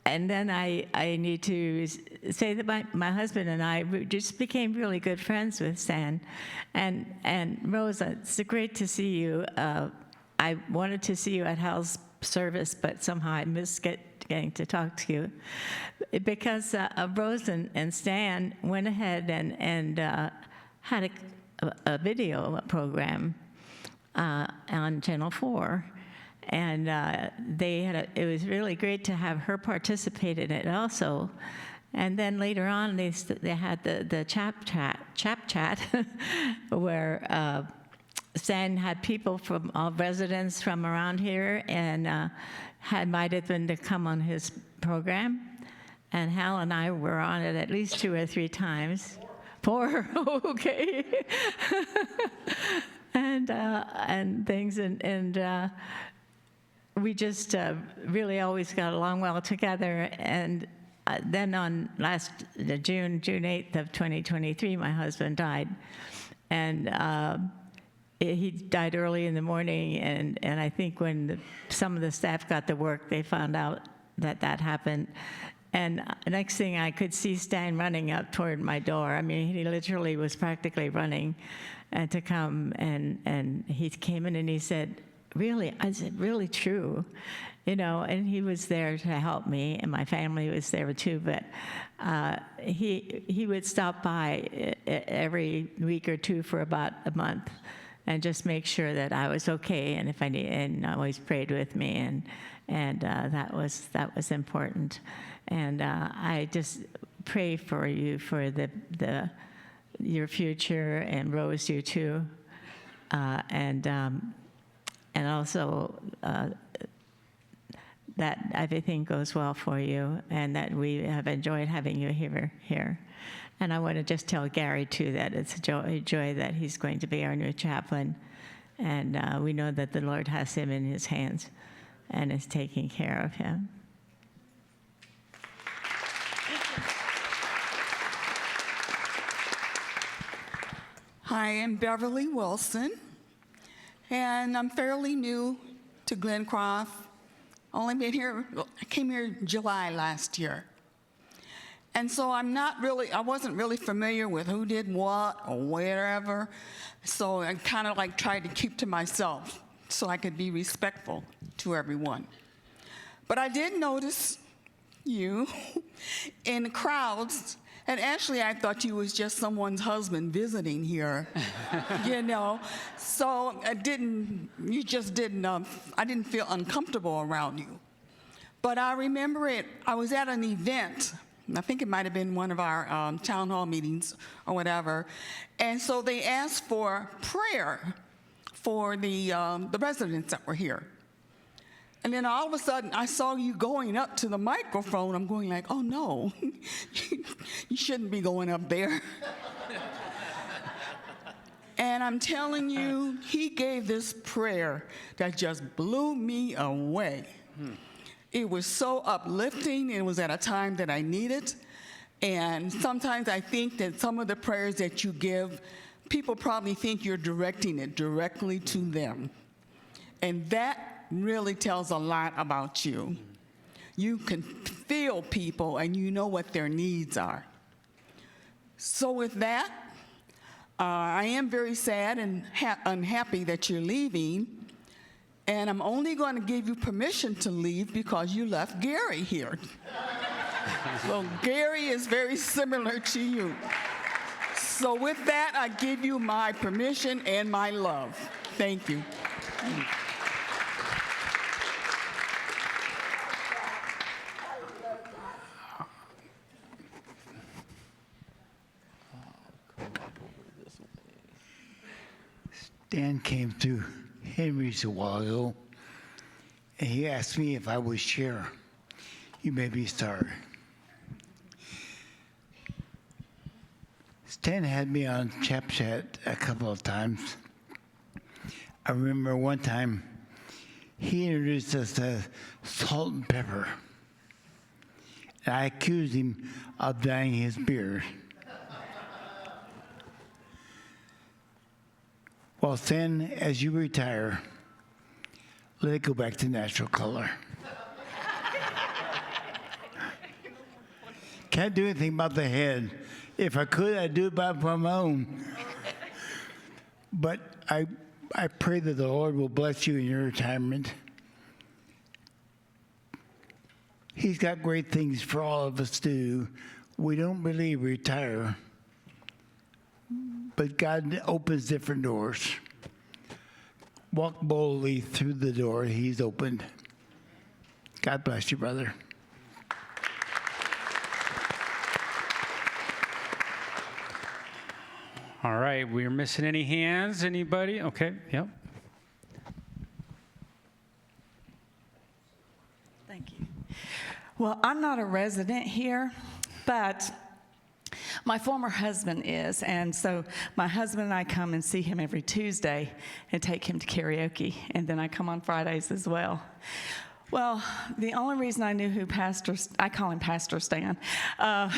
And then I need to say that my husband and I just became really good friends with Stan. And Rosa, it's great to see you. I wanted to see you at Hal's service, but somehow I missed getting to talk to you. Because Rose and Stan went ahead and had a video program on Channel 4. And it was really great to have her participate in it also. And then later on, they had the chap chat, where Stan had people from all residents from around here, and had invited them to come on his program. And Hal and I were on it at least 2 or 3 times. 4, okay. and things, and we just really always got along well together. And then on June 8th of 2023, my husband died. And he died early in the morning, and I think when some of the staff got to work, they found out that happened. And the next thing, I could see Stan running up toward my door. I mean, he literally was practically running to come, and he came in and he said, "Really?" I said, "Really true." And he was there to help me, and my family was there too, but he would stop by every week or 2 for about a month and just make sure that I was okay, and if I need, and always prayed with me, and that was important. And I just pray for you for your future, and Rose, you too, and also that everything goes well for you, and that we have enjoyed having you here. And I want to just tell Gary, too, that it's a joy that he's going to be our new chaplain. And we know that the Lord has him in his hands and is taking care of him. Hi, I'm Beverly Wilson, and I'm fairly new to Glencroft. I came here July last year. And so I wasn't really familiar with who did what or wherever. So I kind of tried to keep to myself so I could be respectful to everyone. But I did notice you in the crowds, and actually I thought you was just someone's husband visiting here, So I didn't feel uncomfortable around you. But I remember I was at an event, I think it might have been one of our town hall meetings or whatever, and so they asked for prayer for the residents that were here. And then all of a sudden, I saw you going up to the microphone. I'm going like, oh no, you shouldn't be going up there. And I'm telling you, he gave this prayer that just blew me away. It was so uplifting. It was at a time that I needed. And sometimes I think that some of the prayers that you give, people probably think you're directing it directly to them. And that really tells a lot about you. You can feel people and you know what their needs are. So with that, I am very sad and unhappy that you're leaving. And I'm only going to give you permission to leave because you left Gary here. So Gary is very similar to you. So with that, I give you my permission and my love. Thank you. Dan came to Henry's a while ago, and he asked me if I would share. You may be sorry. Stan had me on Chat a couple of times. I remember one time he introduced us to salt and pepper. And I accused him of dyeing his beard. Well, Stan, as you retire, let it go back to natural color. Can't do anything about the head. If I could, I'd do it by my own. But I pray that the Lord will bless you in your retirement. He's got great things for all of us to do. We don't really retire, but God opens different doors. Walk boldly through the door He's opened. God bless you, brother. All right, we're missing any hands? Anybody? Okay, yep. Thank you. Well, I'm not a resident here, but my former husband is, and so my husband and I come and see him every Tuesday and take him to karaoke, and then I come on Fridays as well. Well, the only reason I knew who I call him Pastor Stan. The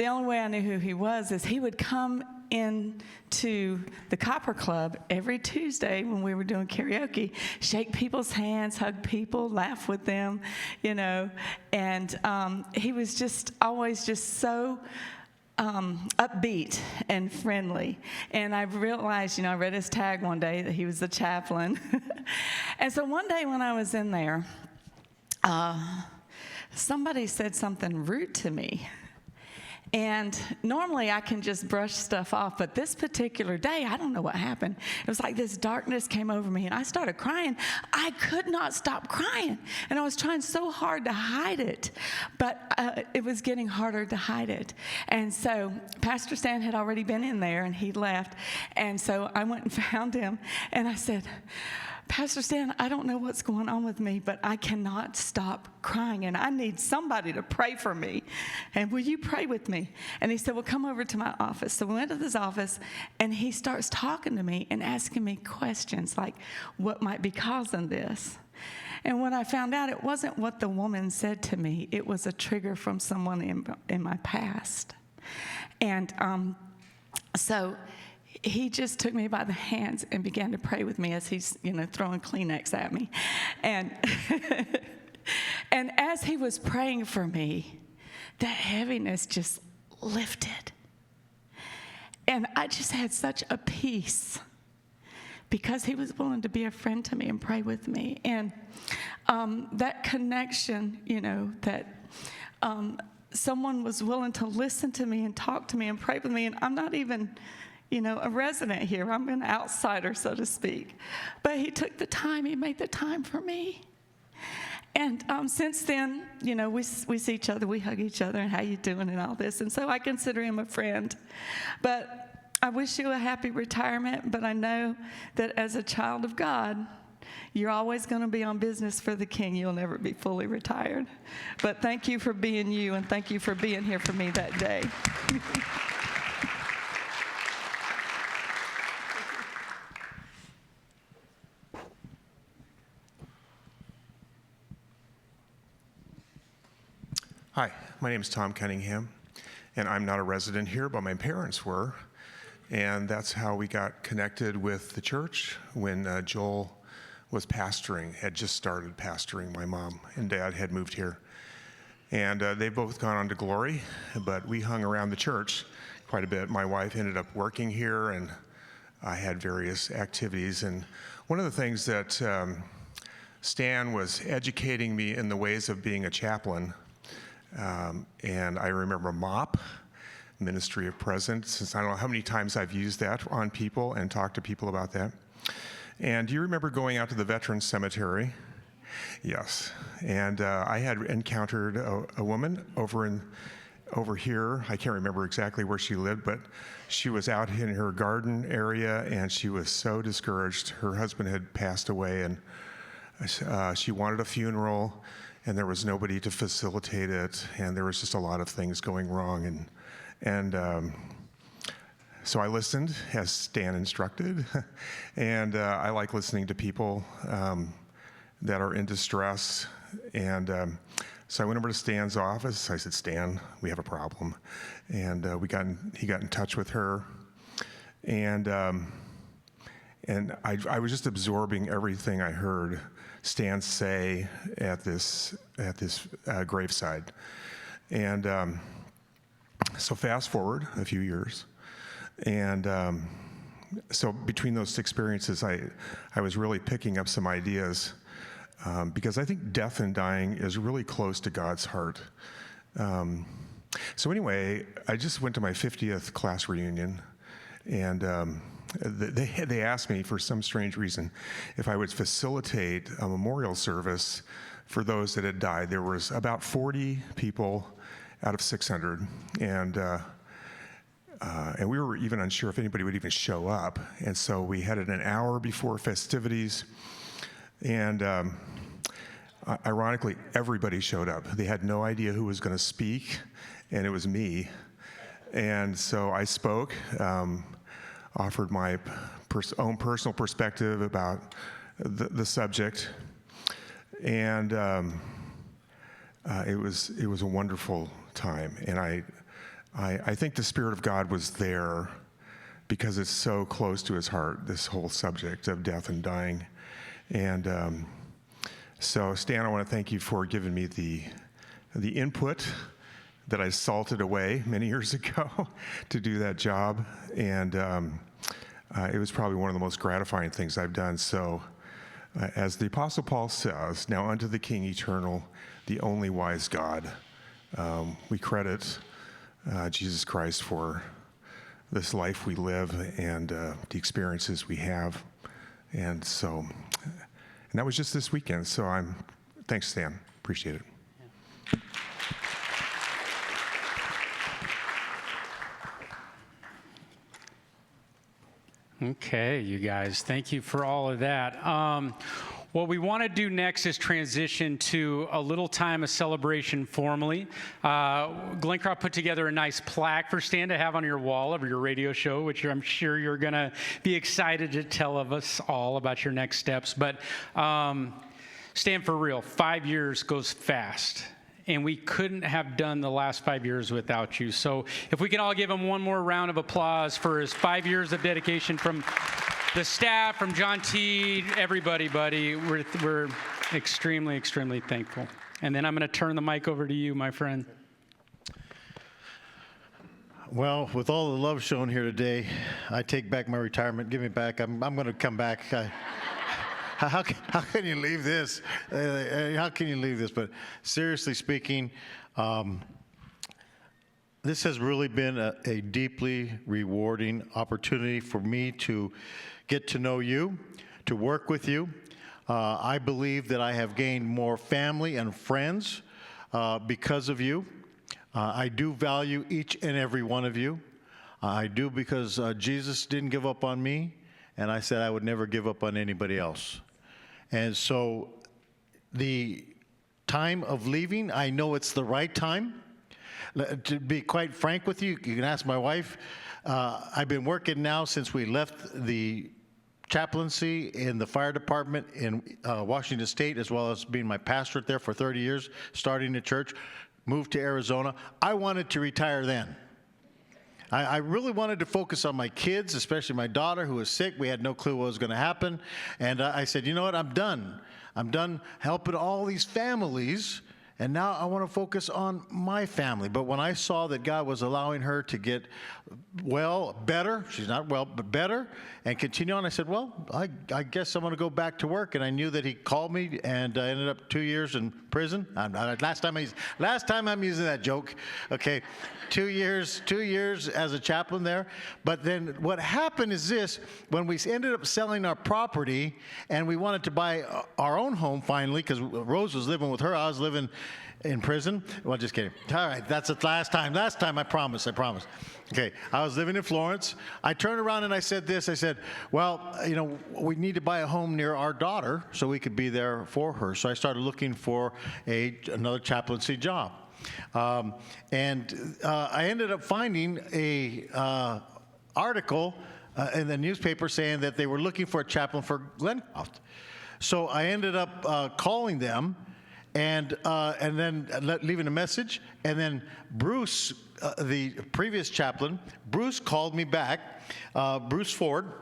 only way I knew who he was is he would come in to the Copper Club every Tuesday when we were doing karaoke, shake people's hands, hug people, laugh with them, you know, and he was just always just so upbeat and friendly. And I realized, you know, I read his tag one day that he was the chaplain. And so one day when I was in there, somebody said something rude to me. And normally I can just brush stuff off, but this particular day, I don't know what happened. It was like this darkness came over me, and I started crying. I could not stop crying, and I was trying so hard to hide it, but it was getting harder to hide it. And so Pastor Stan had already been in there, and he left, and so I went and found him, and I said, Pastor Stan, I don't know what's going on with me, but I cannot stop crying, and I need somebody to pray for me. And will you pray with me? And he said, well, come over to my office. So we went to his office, and he starts talking to me and asking me questions like, what might be causing this? And when I found out, it wasn't what the woman said to me. It was a trigger from someone in my past. And so he just took me by the hands and began to pray with me as he's, you know, throwing Kleenex at me. And, and as he was praying for me, that heaviness just lifted. And I just had such a peace because he was willing to be a friend to me and pray with me. And that connection, you know, that someone was willing to listen to me and talk to me and pray with me, and I'm not even, you know, a resident here. I'm an outsider, so to speak. But he took the time. He made the time for me. And since then, you know, we see each other. We hug each other and how you doing and all this. And so I consider him a friend. But I wish you a happy retirement. But I know that as a child of God, you're always going to be on business for the King. You'll never be fully retired. But thank you for being you, and thank you for being here for me that day. Hi, my name is Tom Cunningham, and I'm not a resident here, but my parents were. And that's how we got connected with the church when Joel was pastoring, had just started pastoring. My mom and dad had moved here. And they've both gone on to glory, but we hung around the church quite a bit. My wife ended up working here, and I had various activities. And one of the things that Stan was educating me in the ways of being a chaplain. And I remember MOP, Ministry of Presence, since I don't know how many times I've used that on people and talked to people about that. And do you remember going out to the Veterans Cemetery? Yes. And I had encountered a woman over here. I can't remember exactly where she lived, but she was out in her garden area, and she was so discouraged. Her husband had passed away, and she wanted a funeral, and there was nobody to facilitate it, and there was just a lot of things going wrong. And so I listened, as Stan instructed, and I like listening to people that are in distress. And so I went over to Stan's office. I said, Stan, we have a problem. And he got in touch with her. And I was just absorbing everything I heard Stan say at this graveside. And so fast forward a few years. And so between those experiences, I was really picking up some ideas because I think death and dying is really close to God's heart. So anyway, I just went to my 50th class reunion, and they asked me for some strange reason if I would facilitate a memorial service for those that had died. There was about 40 people out of 600, and we were even unsure if anybody would even show up. And so we had it an hour before festivities, and ironically, everybody showed up. They had no idea who was going to speak, and it was me. And so I spoke, offered my own personal perspective about the subject, and it was a wonderful time. And I think the Spirit of God was there because it's so close to his heart, this whole subject of death and dying. And so, Stan, I want to thank you for giving me the input that I salted away many years ago to do that job. And it was probably one of the most gratifying things I've done. So, as the Apostle Paul says, now unto the King eternal, the only wise God, we credit Jesus Christ for this life we live and the experiences we have. And so, and that was just this weekend. So thanks, Stan. Appreciate it. Okay, you guys, thank you for all of that. What we want to do next is transition to a little time of celebration formally. Glencroft put together a nice plaque for Stan to have on your wall of your radio show, which I'm sure you're going to be excited to tell of us all about your next steps. But Stan, for real, 5 years goes fast. And we couldn't have done the last 5 years without you. So if we can all give him one more round of applause for his 5 years of dedication from the staff, from John T., everybody, buddy. We're extremely, extremely thankful. And then I'm going to turn the mic over to you, my friend. Well, with all the love shown here today, I take back my retirement. Give me back. I'm going to come back. How can you leave this? How can you leave this? But seriously speaking, this has really been a deeply rewarding opportunity for me to get to know you, to work with you. I believe that I have gained more family and friends because of you. I do value each and every one of you. I do because Jesus didn't give up on me, and I said I would never give up on anybody else. And so the time of leaving, I know it's the right time. To be quite frank with you, you can ask my wife. I've been working now since we left the chaplaincy in the fire department in Washington State, as well as being my pastorate there for 30 years, starting a church. moved to Arizona. I wanted to retire then. I really wanted to focus on my kids, especially my daughter who was sick. We had no clue what was going to happen. And I said, you know what, I'm done. I'm done helping all these families, and now I want to focus on my family. But when I saw that God was allowing her to get better, she's not well, but better, and continue on, I said, well, I guess I'm going to go back to work. And I knew that he called me, and I ended up 2 years in prison. Last time I'm using that joke. Okay, 2 years as a chaplain there. But then what happened is this: when we ended up selling our property and we wanted to buy our own home finally, because Rose was living with her, I was living in prison. Well, just kidding. All right, that's the last time. Last time, I promise. Okay, I was living in Florence. I turned around and I said this. I said, well, you know, we need to buy a home near our daughter so we could be there for her. So I started looking for another chaplaincy job. I ended up finding a article in the newspaper saying that they were looking for a chaplain for Glencroft. So I ended up calling them and then leaving a message. And then Bruce, the previous chaplain, Bruce called me back, Bruce Ford.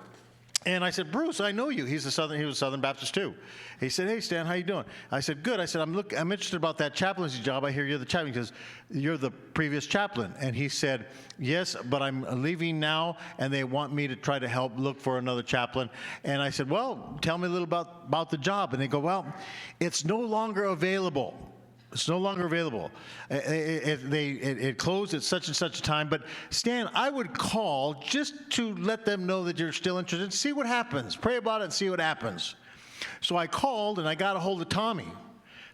And I said, Bruce, I know you. He was a Southern Baptist too. He said, hey, Stan, how you doing? I said, good. I said, I'm interested about that chaplaincy job. I hear you're the chaplain. He says, you're the previous chaplain. And he said, yes, but I'm leaving now, and they want me to try to help look for another chaplain. And I said, well, tell me a little about the job. And they go, well, it's no longer available. It's no longer available. It closed at such and such a time. But Stan, I would call just to let them know that you're still interested. See what happens. Pray about it and see what happens. So I called and I got a hold of Tommy.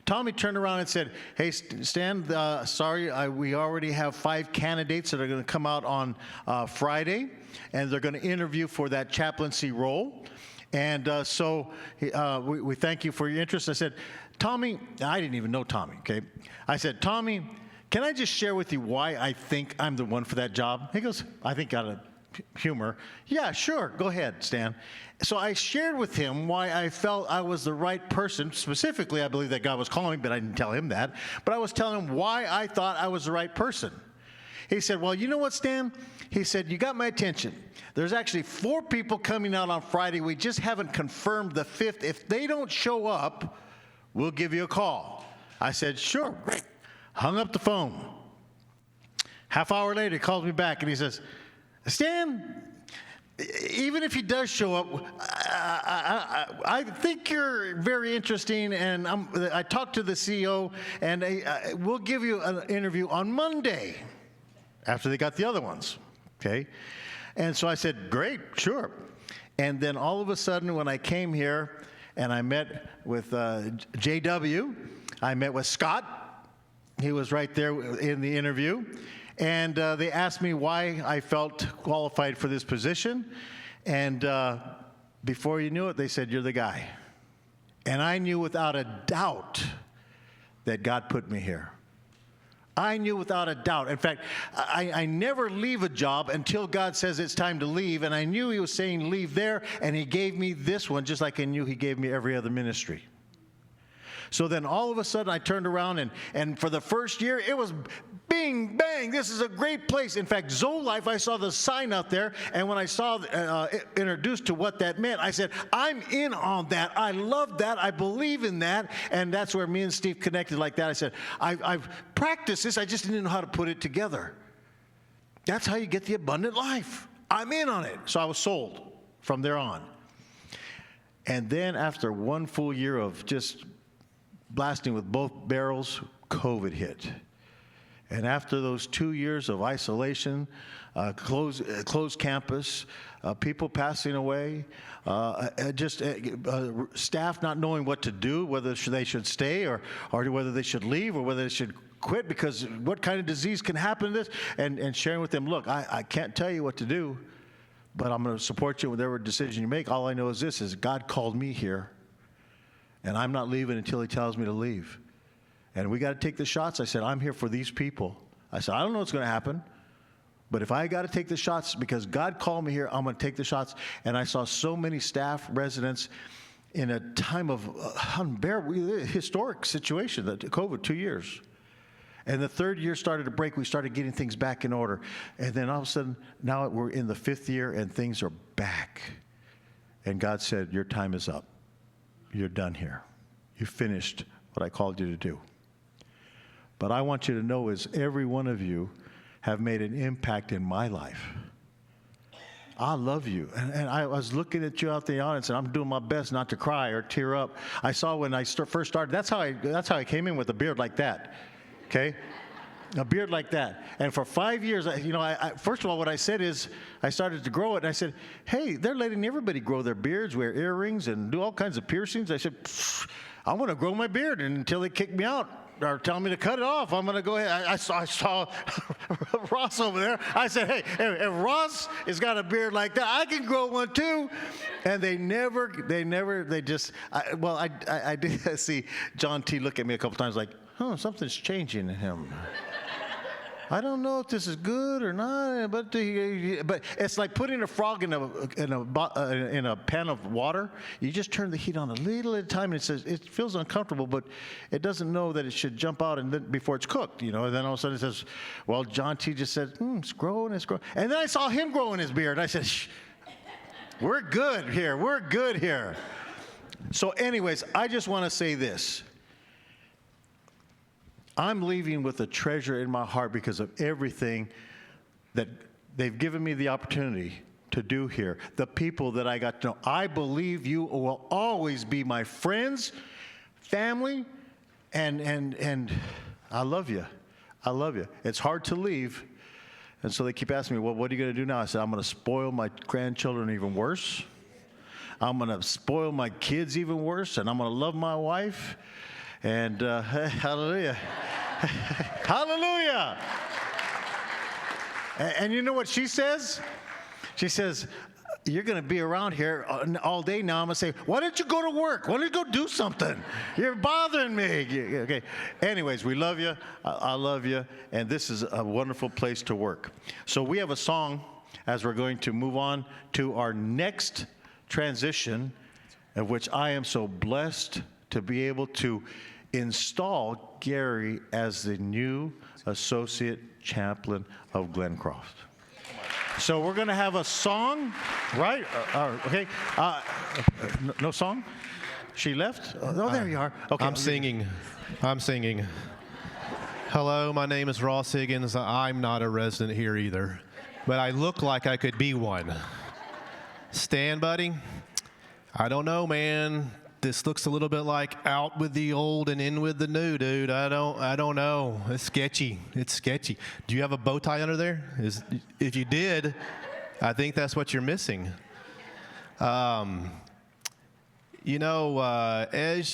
Tommy turned around and said, hey, Stan, sorry, we already have 5 candidates that are going to come out on Friday, and they're going to interview for that chaplaincy role. And so we thank you for your interest. I said, Tommy, I didn't even know Tommy, okay? I said, Tommy, can I just share with you why I think I'm the one for that job? He goes, I think out of humor. Yeah, sure, go ahead, Stan. So I shared with him why I felt I was the right person. Specifically, I believe that God was calling me, but I didn't tell him that. But I was telling him why I thought I was the right person. He said, well, you know what, Stan? He said, you got my attention. There's actually 4 people coming out on Friday. We just haven't confirmed the 5th. If they don't show up, we'll give you a call. I said, sure, great. Hung up the phone. Half hour later, he calls me back and he says, Stan, even if he does show up, I think you're very interesting, and I talked to the CEO, and we'll give you an interview on Monday after they got the other ones, okay? And so I said, great, sure. And then all of a sudden, when I came here and I met with JW, I met with Scott. He was right there in the interview. And they asked me why I felt qualified for this position. And before you knew it, they said, you're the guy. And I knew without a doubt that God put me here. I knew without a doubt. In fact, I never leave a job until God says it's time to leave. And I knew he was saying leave there, and he gave me this one, just like I knew he gave me every other ministry. So then all of a sudden I turned around, and for the first year, it was bing, bang, this is a great place. In fact, Zoe Life, I saw the sign out there, and when I saw introduced to what that meant, I said, I'm in on that. I love that. I believe in that. And that's where me and Steve connected like that. I said, I've practiced this. I just didn't know how to put it together. That's how you get the abundant life. I'm in on it. So I was sold from there on. And then after one full year of just blasting with both barrels, COVID hit. And after those 2 years of isolation, closed campus, people passing away, staff not knowing what to do, whether they should stay or whether they should leave or whether they should quit, because what kind of disease can happen to this? And sharing with them, look, I can't tell you what to do, but I'm going to support you with whatever decision you make. All I know is this, is God called me here, and I'm not leaving until he tells me to leave. And we got to take the shots. I said, I'm here for these people. I said, I don't know what's going to happen, but if I got to take the shots because God called me here, I'm going to take the shots. And I saw so many staff, residents, in a time of unbearable, historic situation, that COVID, 2 years. And the third year started to break. We started getting things back in order. And then all of a sudden, now we're in the 5th year and things are back. And God said, your time is up. You're done here. You finished what I called you to do. But I want you to know is every one of you have made an impact in my life. I love you. And I was looking at you out in the audience, and I'm doing my best not to cry or tear up. I saw when I first started, that's how I came in with a beard like that, okay? A beard like that. And for 5 years, first of all, what I said is, I started to grow it, and I said, hey, they're letting everybody grow their beards, wear earrings, and do all kinds of piercings. I said, I want to grow my beard until they kick me out or tell me to cut it off. I'm going to go ahead. I saw Ross over there. I said, hey, if Ross has got a beard like that, I can grow one too. And I did see John T. look at me a couple times like, something's changing in him. I don't know if this is good or not, but it's like putting a frog in a pan of water. You just turn the heat on a little at a time, and it feels uncomfortable, but it doesn't know that it should jump out and then before it's cooked, And then all of a sudden it says, well, John T. just said, it's growing, it's growing. And then I saw him growing his beard. I said, we're good here. We're good here. So anyways, I just want to say this. I'm leaving with a treasure in my heart because of everything that they've given me the opportunity to do here. The people that I got to know. I believe you will always be my friends, family, and I love you. I love you. It's hard to leave. And so they keep asking me, well, what are you going to do now? I said, I'm going to spoil my grandchildren even worse. I'm going to spoil my kids even worse, and I'm going to love my wife. And hallelujah. Hallelujah. And you know what she says? She says, you're going to be around here all day now. I'm going to say, why don't you go to work? Why don't you go do something? You're bothering me. Okay. Anyways, we love you. I love you. And this is a wonderful place to work. So we have a song as we're going to move on to our next transition, of which I am so blessed to be able to install Gary as the new associate chaplain of Glencroft. So we're going to have a song, right? Okay. No song? She left? Oh, there you are. Okay. I'm singing. Hello, my name is Ross Higgins. I'm not a resident here either, but I look like I could be one. Stan, buddy? I don't know, man. This looks a little bit like out with the old and in with the new, dude. I don't know. It's sketchy. It's sketchy. Do you have a bow tie under there? If you did, I think that's what you're missing. As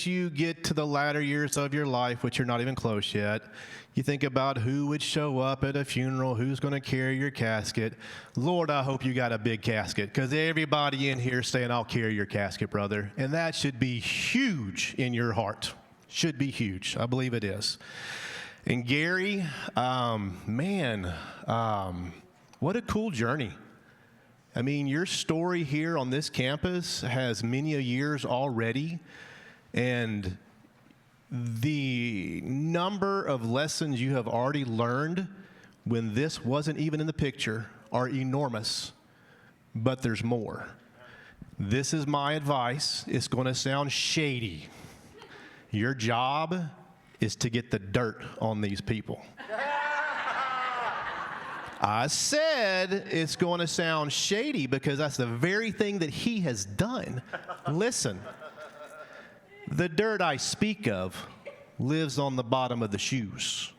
you get to the latter years of your life, which you're not even close yet, you think about who would show up at a funeral, who's going to carry your casket. Lord, I hope you got a big casket, because everybody in here is saying, I'll carry your casket, brother. And that should be huge in your heart. Should be huge. I believe it is. And Gary, what a cool journey. I mean, your story here on this campus has many a years already, and the number of lessons you have already learned when this wasn't even in the picture are enormous, but there's more. This is my advice. It's going to sound shady. Your job is to get the dirt on these people. I said it's going to sound shady because that's the very thing that he has done. Listen. The dirt I speak of lives on the bottom of the shoes.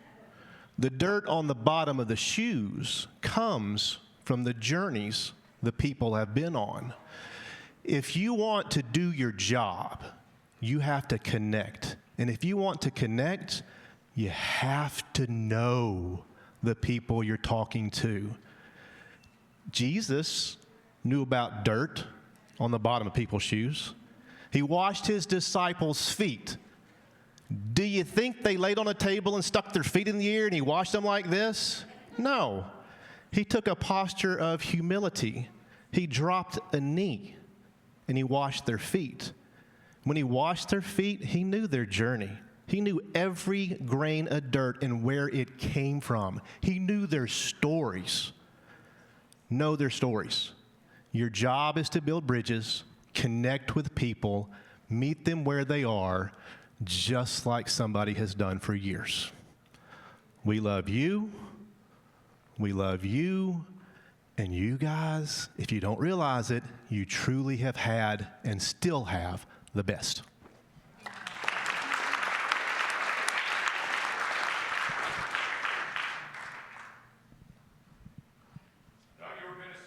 The dirt on the bottom of the shoes comes from the journeys the people have been on. If you want to do your job, you have to connect. And if you want to connect, you have to know the people you're talking to. Jesus knew about dirt on the bottom of people's shoes. He washed his disciples' feet. Do you think they laid on a table and stuck their feet in the air and he washed them like this? No. He took a posture of humility. He dropped a knee and he washed their feet. When he washed their feet, he knew their journey. He knew every grain of dirt and where it came from. He knew their stories. Know their stories. Your job is to build bridges, connect with people, meet them where they are, just like somebody has done for years. We love you. We love you. And you guys, if you don't realize it, you truly have had and still have the best. Thought you were going to sing.